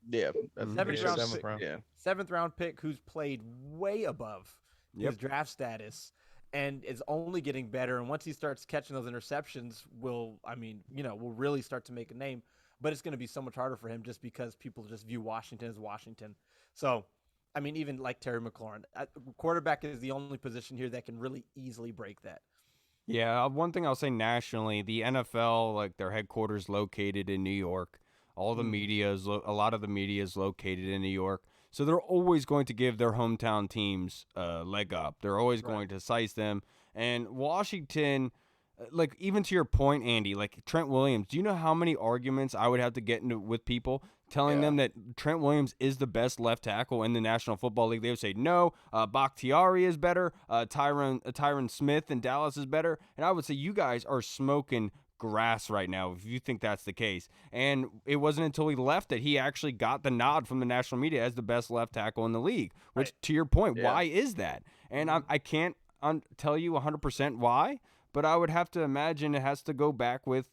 Yeah, Seventh round. Yeah, Seventh round pick who's played way above his draft status and is only getting better. And once he starts catching those interceptions, will really start to make a name. But it's going to be so much harder for him just because people just view Washington as Washington. So, I mean, even like Terry McLaurin, quarterback is the only position here that can really easily break that. Yeah, one thing I'll say nationally, the NFL, like their headquarters located in New York. All the media is, a lot of the media is located in New York. So they're always going to give their hometown teams a leg up. They're always going to size them. And Washington, like even to your point, Andy, like Trent Williams, do you know how many arguments I would have to get into with people telling them that Trent Williams is the best left tackle in the National Football League? They would say, no, Bakhtiari is better, Tyron Smith in Dallas is better. And I would say you guys are smoking grass right now if you think that's the case. And it wasn't until he left that he actually got the nod from the national media as the best left tackle in the league, which to your point, why is that? And I can't tell you 100% why, but I would have to imagine it has to go back with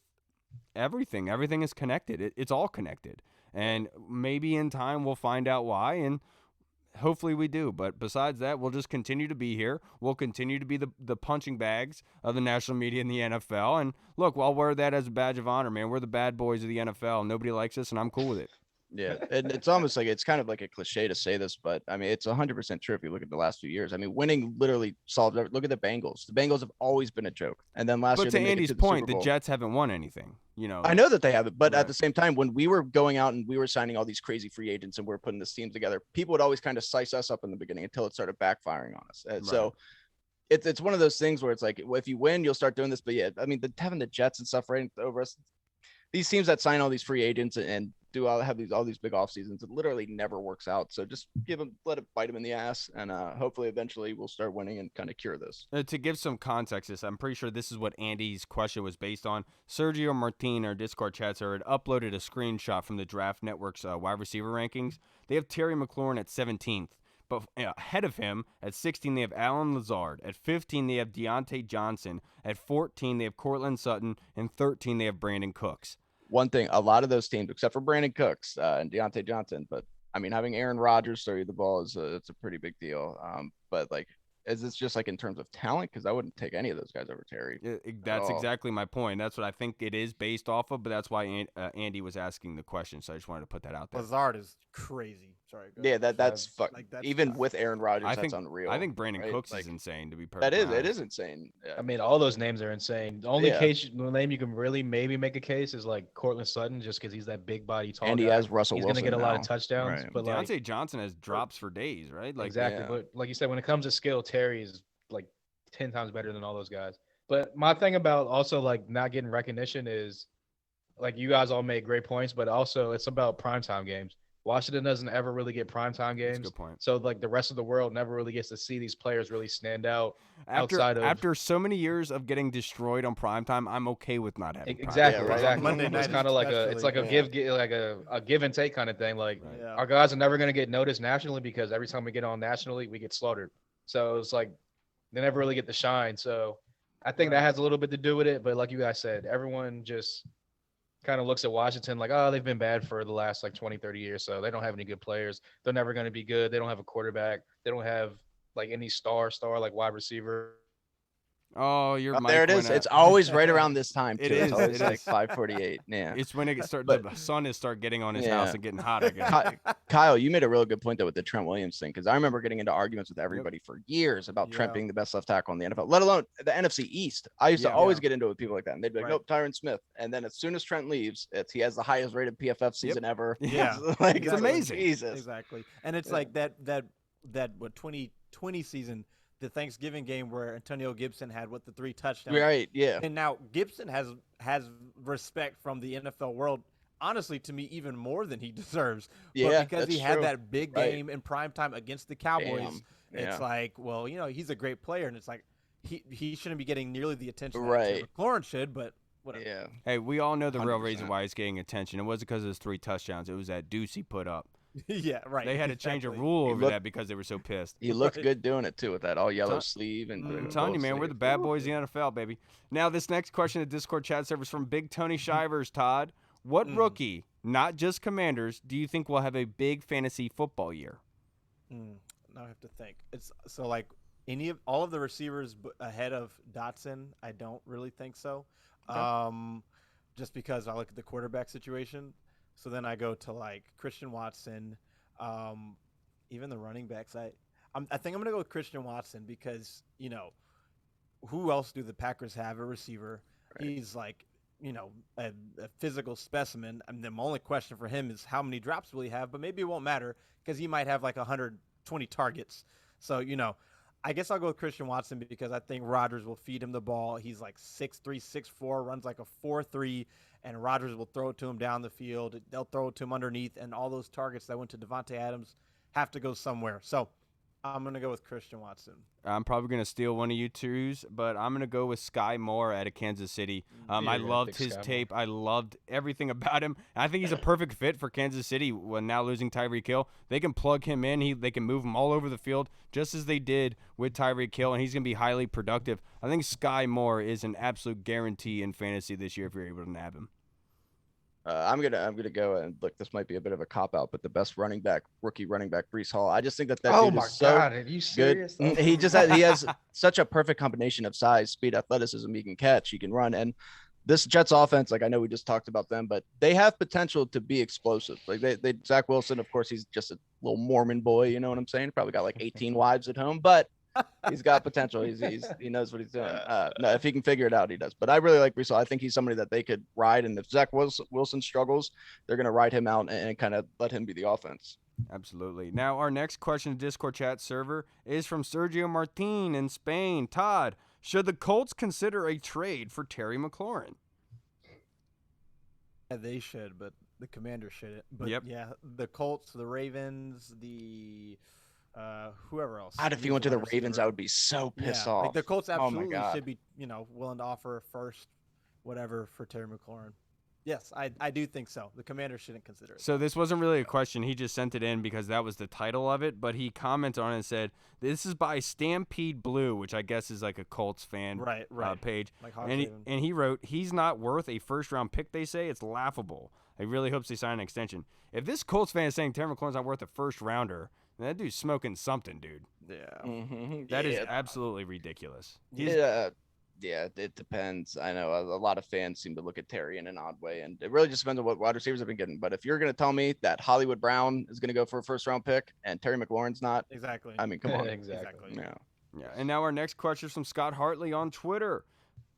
everything. Everything is connected. It's all connected. And maybe in time we'll find out why, and hopefully we do. But besides that, we'll just continue to be here. We'll continue to be the punching bags of the national media in the NFL. And look, I'll wear that as a badge of honor, man. We're the bad boys of the NFL. Nobody likes us, and I'm cool with it. Yeah, and it's almost like it's kind of like a cliche to say this, but I mean it's 100% true if you look at the last few years. I mean, winning literally solved. Look at the Bengals. The Bengals have always been a joke, and then last year. But to Andy's point, the Jets haven't won anything. I know that they haven't, but at the same time, when we were going out and we were signing all these crazy free agents and we are putting this team together, people would always kind of size us up in the beginning until it started backfiring on us. And so it's one of those things where it's like, well, if you win, you'll start doing this. But yeah, I mean, having the Jets and stuff right over us, these teams that sign all these free agents and have all these big off seasons, it literally never works out. So just let it bite them in the ass, and hopefully eventually we'll start winning and kind of cure this. To give some context, I'm pretty sure this is what Andy's question was based on. Sergio Martin, our Discord chatter, had uploaded a screenshot from the Draft Network's wide receiver rankings. They have Terry McLaurin at 17th. But ahead of him, at 16, they have Alan Lazard. At 15, they have Deontay Johnson. At 14, they have Cortland Sutton. And 13, they have Brandon Cooks. One thing, a lot of those teams, except for Brandon Cooks and Deontay Johnson, but I mean, having Aaron Rodgers throw you the ball it's a pretty big deal. But like, is this just like in terms of talent? Because I wouldn't take any of those guys over Terry. That's exactly my point. That's what I think it is based off of, but that's why Andy was asking the question. So I just wanted to put that out there. Lazard is crazy. Sorry. Yeah, that's fuck. Even with Aaron Rodgers, that's unreal. I think Brandon Cooks is insane, to be perfect. That is, it is insane. Yeah. I mean, all those names are insane. The only name you can really maybe make a case is like Cortland Sutton, just because he's that big body, tall. And guy. he has Russell Wilson. Wilson. He's gonna get a lot of now. touchdowns. Right. But Deontay Johnson has drops for days, right? Like exactly. But like you said, when it comes to skill, Terry is like 10 times better than all those guys. But my thing about also like not getting recognition is like you guys all made great points, but also it's about primetime games. Washington doesn't ever really get primetime games. That's a good point. So like the rest of the world never really gets to see these players really stand out after so many years of getting destroyed on primetime, I'm okay with not having exactly. primetime. Exactly. Monday night it's kind of like a give and take kind of thing. Like our guys are never going to get noticed nationally because every time we get on nationally, we get slaughtered. So it's like they never really get the shine. So I think that has a little bit to do with it. But like you guys said, everyone just kind of looks at Washington like, oh, they've been bad for the last like 20, 30 years. So they don't have any good players. They're never going to be good. They don't have a quarterback. They don't have like any star like wide receiver. Oh, your mic there it went is. out. It's always right around this time too. It It's is, always it like is. 5:48. Yeah. It's when But- the sun is start getting on his Yeah. house and getting hot again. Kyle, you made a real good point though with the Trent Williams thing, because I remember getting into arguments with everybody for years about Trent Yeah. being the best left tackle in the NFL, let alone the NFC East. I used to Yeah. always get into it with people like that, and they'd be like, Right. "Nope, Tyron Smith." And then as soon as Trent leaves, he has the highest rated PFF season ever. Yeah. Like, It's amazing. Jesus. Exactly. And it's like that what 2020 season, the Thanksgiving game where Antonio Gibson had the 3 touchdowns. Right. Yeah. And now Gibson has respect from the NFL world, honestly, to me, even more than he deserves. Yeah, But because that's he had true. that big Right. game in prime time against the Cowboys, Damn. it's Yeah. like, well, he's a great player, and it's like he shouldn't be getting nearly the attention that Right. Terry McLaurin should, but whatever. Yeah. Hey, we all know the real 100%. reason why he's getting attention. It wasn't because of his 3 touchdowns. It was that deuce he put up. Yeah, right. They had to change a exactly. rule He over looked- that because they were so pissed. He looked Right. good doing it too with that all yellow Tell- sleeve and. I'm the telling you, gold man, we're sleeve. the bad boys of the NFL, baby. Now, this next question at Discord chat server is from Big Tony Shivers, Todd. What rookie, not just Commanders, do you think will have a big fantasy football year? Now I have to think. It's so like all of the receivers ahead of Dotson. I don't really think so. Just because I look at the quarterback situation. So then I go to like Christian Watson, even the running backs. I think I'm gonna go with Christian Watson because who else do the Packers have a receiver? Right. He's like a physical specimen. I mean, the only question for him is how many drops will he have, but maybe it won't matter because he might have like 120 targets. So, I guess I'll go with Christian Watson because I think Rodgers will feed him the ball. He's like 6'3", 6'4", runs like a 4.3, and Rodgers will throw it to him down the field. They'll throw it to him underneath, and all those targets that went to Devontae Adams have to go somewhere. So I'm going to go with Christian Watson. I'm probably going to steal one of you two's, but I'm going to go with Sky Moore out of Kansas City. Yeah, I you're gonna loved pick his Sky Moore. tape. I loved everything about him. And I think he's a perfect fit for Kansas City when now losing Tyreek Hill. They can plug him in. They can move him all over the field just as they did with Tyreek Hill, and he's going to be highly productive. I think Sky Moore is an absolute guarantee in fantasy this year if you're able to nab him. I'm gonna go and look. This might be a bit of a cop out, but the best rookie running back, Brees Hall. I just think that Oh dude my is so God, are you good. serious? He has such a perfect combination of size, speed, athleticism. He can catch, he can run, and this Jets offense, like I know we just talked about them, but they have potential to be explosive. Like they Zach Wilson, of course, he's just a little Mormon boy. You know what I'm saying? Probably got like 18 wives at home, but he's got potential. He knows what he's doing. No, if he can figure it out, he does. But I really like Brees Hall. I think he's somebody that they could ride. And if Zach Wilson struggles, they're going to ride him out and kind of let him be the offense. Absolutely. Now, our next question in Discord chat server is from Sergio Martin in Spain. Todd, should the Colts consider a trade for Terry McLaurin? Yeah, they should, but the Commanders shouldn't. But Yep. yeah, the Colts, the Ravens, the whoever else. God, if he went to the Ravens, I would be so pissed off. Like the Colts Oh my absolutely God. should be, willing to offer a first, whatever, for Terry McLaurin. Yes, I do think so. The Commanders shouldn't consider it. So this wasn't really a question. He just sent it in because that was the title of it. But he commented on it and said, this is by Stampede Blue, which I guess is like a Colts fan Right. page. Like And he wrote, he's not worth a first-round pick, they say. It's laughable. I really hope they sign an extension. If this Colts fan is saying Terry McLaurin's not worth a first-rounder, then that dude's smoking something, dude. Yeah. Mhm. That is Yeah. absolutely ridiculous. Yeah, it depends. I know a lot of fans seem to look at Terry in an odd way, and it really just depends on what wide receivers have been getting. But if you're going to tell me that Hollywood Brown is going to go for a first-round pick and Terry McLaurin's not, Exactly. I mean, come on. Exactly. Yeah. Yeah. And now our next question is from Scott Hartley on Twitter.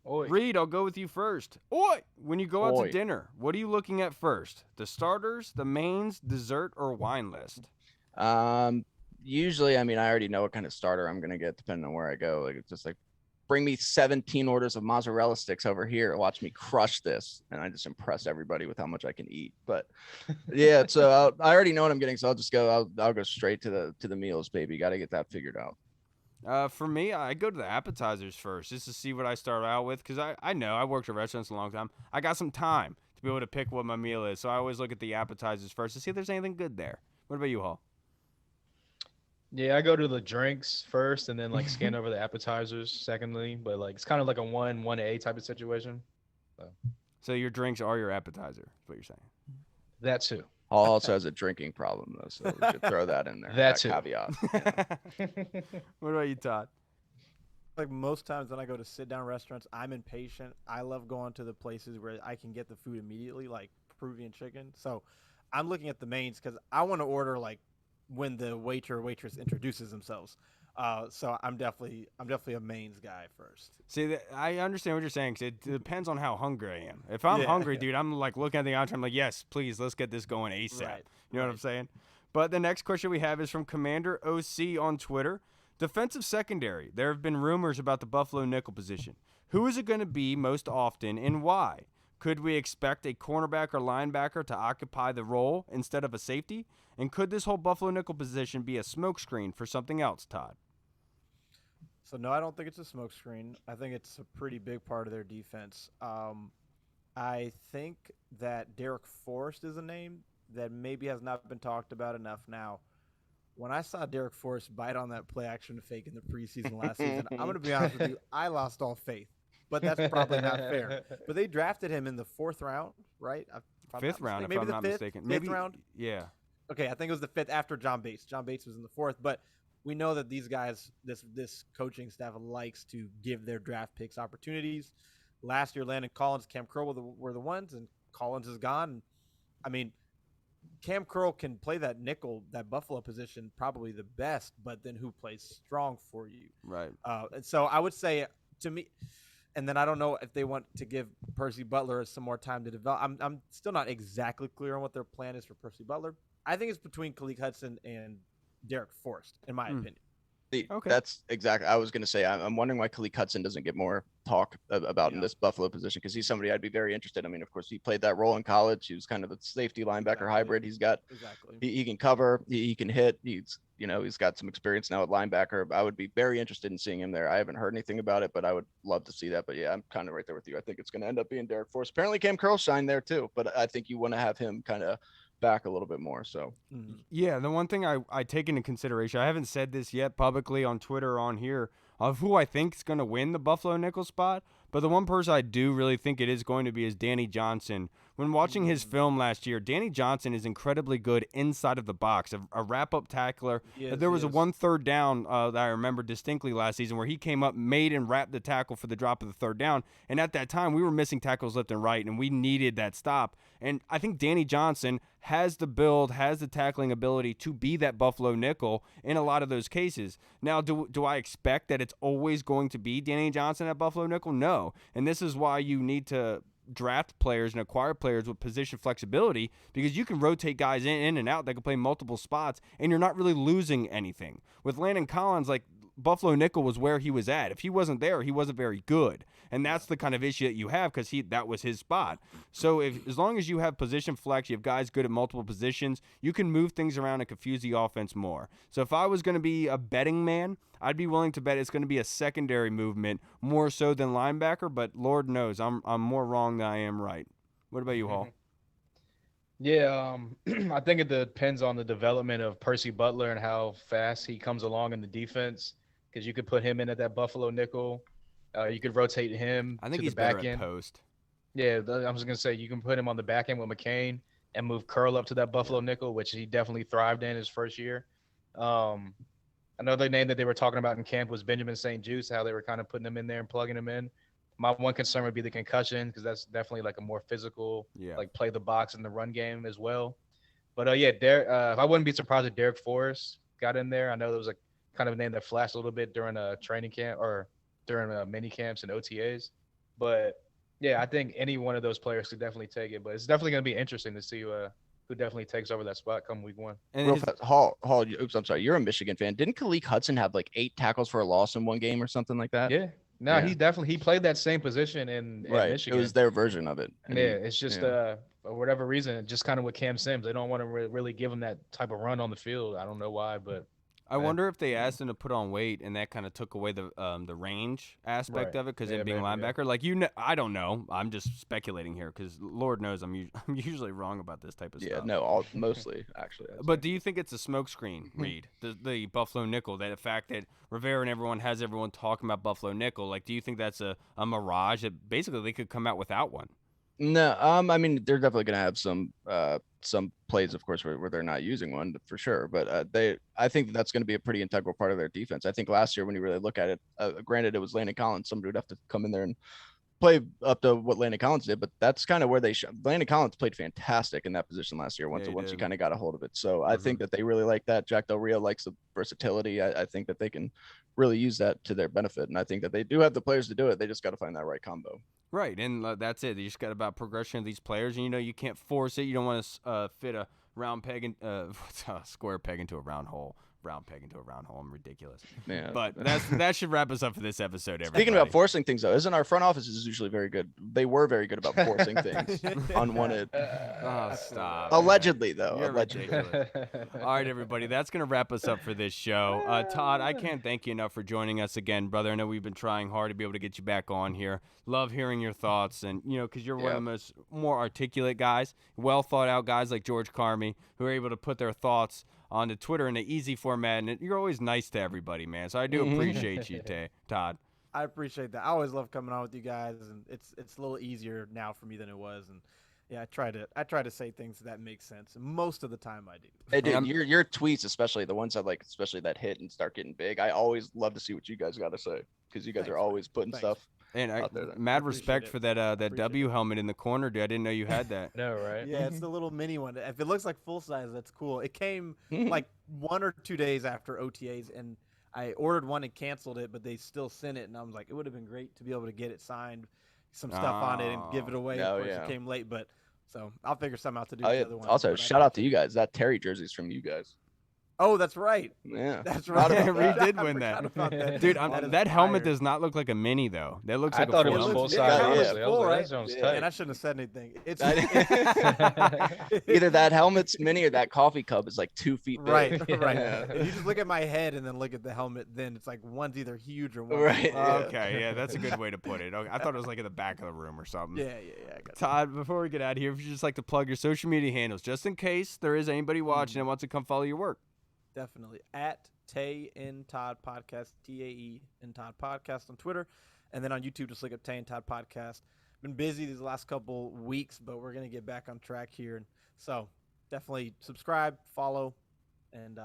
Oi. Reed, I'll go with you first. Oi! When you go out Oi. to dinner, what are you looking at first? The starters, the mains, dessert, or wine list? Usually, I mean, I already know what kind of starter I'm going to get depending on where I go. Like, it's just like, bring me 17 orders of mozzarella sticks over here. Watch me crush this. And I just impress everybody with how much I can eat. But yeah, so I already know what I'm getting. So I'll just go, I'll go straight to the meals, baby. Got to get that figured out. For me, I go to the appetizers first just to see what I start out with because I know I worked at restaurants a long time. I got some time to be able to pick what my meal is. So I always look at the appetizers first to see if there's anything good there. What about you, Hall? Yeah, I go to the drinks first and then like scan over the appetizers secondly, but like it's kind of like a 1A type of situation. So your drinks are your appetizer, is what you're saying. That too. Hall also has a drinking problem, though. So we should throw that in there. That too. caveat. Yeah. What about you, Todd? like most times when I go to sit down restaurants, I'm impatient. I love going to the places where I can get the food immediately, like Peruvian chicken. So I'm looking at the mains because I want to order like when the waiter or waitress introduces themselves. So I'm definitely a mains guy first. See, I understand what you're saying. 'Cause it depends on how hungry I am. If I'm Yeah. hungry, dude, I'm like looking at the entree. I'm like, yes, please, let's get this going ASAP. Right, You know what I'm right. saying? But the next question we have is from Commander OC on Twitter. Defensive secondary. There have been rumors about the Buffalo nickel position. Who is it going to be most often and why? Could we expect a cornerback or linebacker to occupy the role instead of a safety? And could this whole Buffalo nickel position be a smokescreen for something else, Todd? So no, I don't think it's a smokescreen. I think it's a pretty big part of their defense. I think that Derek Forrest is a name that maybe has not been talked about enough. Now, when I saw Derek Forrest bite on that play action fake in the preseason last season, I'm going to be honest with you, I lost all faith. But that's probably not fair. But they drafted him in the 4th round, right? Fifth round, if maybe I'm the not fifth, mistaken. Fifth Maybe round. Yeah. Okay, I think it was the 5th after John Bates. John Bates was in the 4th, but we know that these guys, this coaching staff likes to give their draft picks opportunities. Last year, Landon Collins, Cam Curl were the ones, and Collins is gone. I mean, Cam Curl can play that nickel, that Buffalo position, probably the best, but then who plays strong for you? Right. And so I would say, to me, and then I don't know if they want to give Percy Butler some more time to develop. I'm still not exactly clear on what their plan is for Percy Butler. I think it's between Khalil Hudson and Derek Forrest, in my opinion. Okay. That's exactly. I was going to say. I'm wondering why Khalil Hudson doesn't get more talk about in Yeah. this Buffalo position, because he's somebody I'd be very interested. I mean, of course, he played that role in college. He was kind of a safety linebacker Exactly. hybrid. He's got Exactly. he can cover. He can hit. He's got some experience now at linebacker. I would be very interested in seeing him there. I haven't heard anything about it, but I would love to see that. But yeah, I'm kind of right there with you. I think it's going to end up being Derek Forrest. Apparently, Cam Curl signed there too, but I think you want to have him kind of back a little bit more. So Yeah, the one thing I take into consideration, I haven't said this yet publicly on Twitter or on here, of who I think is going to win the Buffalo nickel spot, but the one person I do really think it is going to be is Danny Johnson. When watching his film last year, Danny Johnson is incredibly good inside of the box, a wrap-up tackler. There was a 1 3rd down that I remember distinctly last season where he came up, made and wrapped the tackle for the drop of the 3rd down, and at that time we were missing tackles left and right, and we needed that stop. And I think Danny Johnson has the build, has the tackling ability to be that Buffalo nickel in a lot of those cases. Now, do I expect that it's always going to be Danny Johnson at Buffalo nickel? No. And this is why you need to draft players and acquire players with position flexibility, because you can rotate guys in and out that can play multiple spots, and you're not really losing anything. With Landon Collins, like, Buffalo nickel was where he was at. If he wasn't there, he wasn't very good. And that's the kind of issue that you have, because that was his spot. So as long as you have position flex, you have guys good at multiple positions, you can move things around and confuse the offense more. So if I was going to be a betting man, I'd be willing to bet it's going to be a secondary movement more so than linebacker, but Lord knows I'm more wrong than I am right. What about you, Hall? Yeah, I think it depends on the development of Percy Butler and how fast he comes along in the defense, because you could put him in at that Buffalo nickel. You could rotate him I think to he's the back better at end. post. Yeah, I was going to say you can put him on the back end with McCain and move Curl up to that Buffalo nickel, which he definitely thrived in his first year. Another name that they were talking about in camp was Benjamin St. Juste, how they were kind of putting him in there and plugging him in. My one concern would be the concussion, because that's definitely like a more physical, like play the box in the run game as well. But yeah, I wouldn't be surprised if Derek Forrest got in there. I know there was a kind of a name that flashed a little bit during a training camp or during mini camps and OTAs. But yeah, I think any one of those players could definitely take it. But it's definitely going to be interesting to see who definitely takes over that spot come week 1. And real fast, Hall, oops, I'm sorry. You're a Michigan fan. Didn't Khalil Hudson have like 8 tackles for a loss in one game or something like that? Yeah. No, Yeah. he played that same position in Michigan. It was their version of it. And it's just for whatever reason, just kind of with Cam Sims, they don't want to really give him that type of run on the field. I don't know why, but I wonder if they asked him to put on weight and that kind of took away the range aspect Right. of it, because Yeah, him being maybe, linebacker, like I don't know. I'm just speculating here, because Lord knows I'm usually wrong about this type of Yeah, stuff. no, mostly actually. But do you think it's a smokescreen, Reed? The Buffalo nickel, that the fact that Rivera and everyone has everyone talking about Buffalo nickel, like, do you think that's a mirage that basically they could come out without one? No, I mean they're definitely gonna have some plays, of course, where they're not using one for sure. But I think that's going to be a pretty integral part of their defense. I think last year when you really look at it, granted it was Landon Collins, somebody would have to come in there and play up to what Landon Collins did, but that's kind of where Landon Collins played fantastic in that position last year once he kind of got a hold of it. So I think that they really like that. Jack Del Rio likes the versatility. I think that they can really use that to their benefit, and I think that they do have the players to do it. They just got to find that right combo. Right, and that's it. You just got about progression of these players, and you can't force it. You don't want to fit a round peg in, square peg into a round hole. Round peg into a round hole. I'm ridiculous. Yeah. But that should wrap us up for this episode, everybody. Speaking about forcing things, though, isn't our front office is usually very good? They were very good about forcing things unwanted. Oh, stop. Allegedly, though. You're Allegedly. ridiculous. All right, everybody. That's going to wrap us up for this show. Todd, I can't thank you enough for joining us again, brother. I know we've been trying hard to be able to get you back on here. Love hearing your thoughts, and, because you're one of the more articulate guys, well thought out guys like George Carmi, who are able to put their thoughts onto Twitter in an easy format, and you're always nice to everybody, man. So I do appreciate you, Todd. I appreciate that. I always love coming on with you guys, and it's a little easier now for me than it was. And yeah, I try to say things that make sense. And most of the time, I do. Hey, dude, your tweets, especially the ones that especially that hit and start getting big. I always love to see what you guys got to say because you guys are always putting stuff. And out there. mad respect for that W helmet in the corner, dude. I didn't know you had that. No, right? Yeah, it's the little mini one. If it looks like full size, that's cool. It came like 1 or 2 days after OTAs, and I ordered one and canceled it, but they still sent it, and I was like, it would have been great to be able to get it signed, some stuff on it, and give it away. Of course, it came late, but so I'll figure something out to do. With the other one. Also, shout out to you guys. That Terry jersey's from you guys. Oh, that's right. Yeah, that's right. We did win that, dude. That helmet does not look like a mini though. That looks like I thought a it was full full size. Full, right? And I shouldn't have said anything. It's either that helmet's mini or that coffee cup is like 2 feet big. Right. Yeah. If you just look at my head and then look at the helmet, then it's like one's either huge or one. Right. Okay, yeah, that's a good way to put it. Okay, I thought it was like in the back of the room or something. Yeah. I got Todd, before we get out of here, if you just like to plug your social media handles, just in case there is anybody watching and wants to come follow your work. Definitely at Tay and Todd Podcast, TAE and Todd Podcast on Twitter, and then on YouTube just look up Tay and Todd Podcast. Been busy these last couple weeks, but we're gonna get back on track here, and so definitely subscribe, follow, and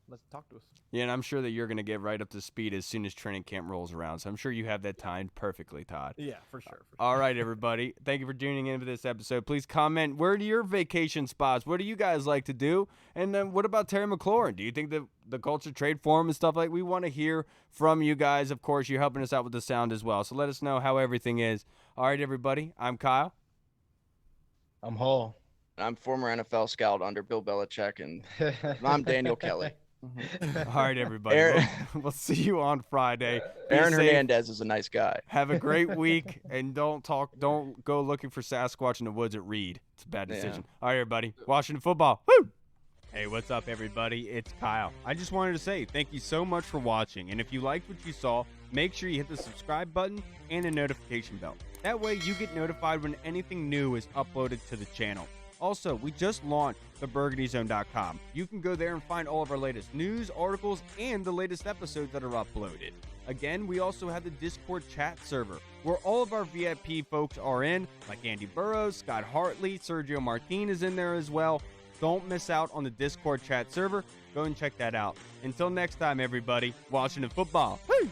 let's talk to us. Yeah, and I'm sure that you're gonna get right up to speed as soon as training camp rolls around. So I'm sure you have that timed perfectly, Todd. Yeah, for sure. All right, everybody. Thank you for tuning in for this episode. Please comment. Where are your vacation spots? What do you guys like to do? And then what about Terry McLaurin? Do you think that the Culture Trade Forum and stuff we want to hear from you guys? Of course, you're helping us out with the sound as well. So let us know how everything is. All right, everybody. I'm Kyle. I'm Hall. I'm former NFL scout under Bill Belichick, and I'm Daniel Kelly. All right, everybody. We'll see you on Friday. Aaron Hernandez is a nice guy. Have a great week, and don't go looking for Sasquatch in the woods at Reed. It's a bad decision. All right, everybody. Washington football. Woo! Hey, what's up, everybody? It's Kyle. I just wanted to say thank you so much for watching, and if you liked what you saw, make sure you hit the subscribe button and the notification bell. That way, you get notified when anything new is uploaded to the channel. Also, we just launched theburgundyzone.com. You can go there and find all of our latest news, articles, and the latest episodes that are uploaded. Again, we also have the Discord chat server, where all of our VIP folks are in, like Andy Burrows, Scott Hartley, Sergio Martin is in there as well. Don't miss out on the Discord chat server. Go and check that out. Until next time, everybody, Washington football. Woo!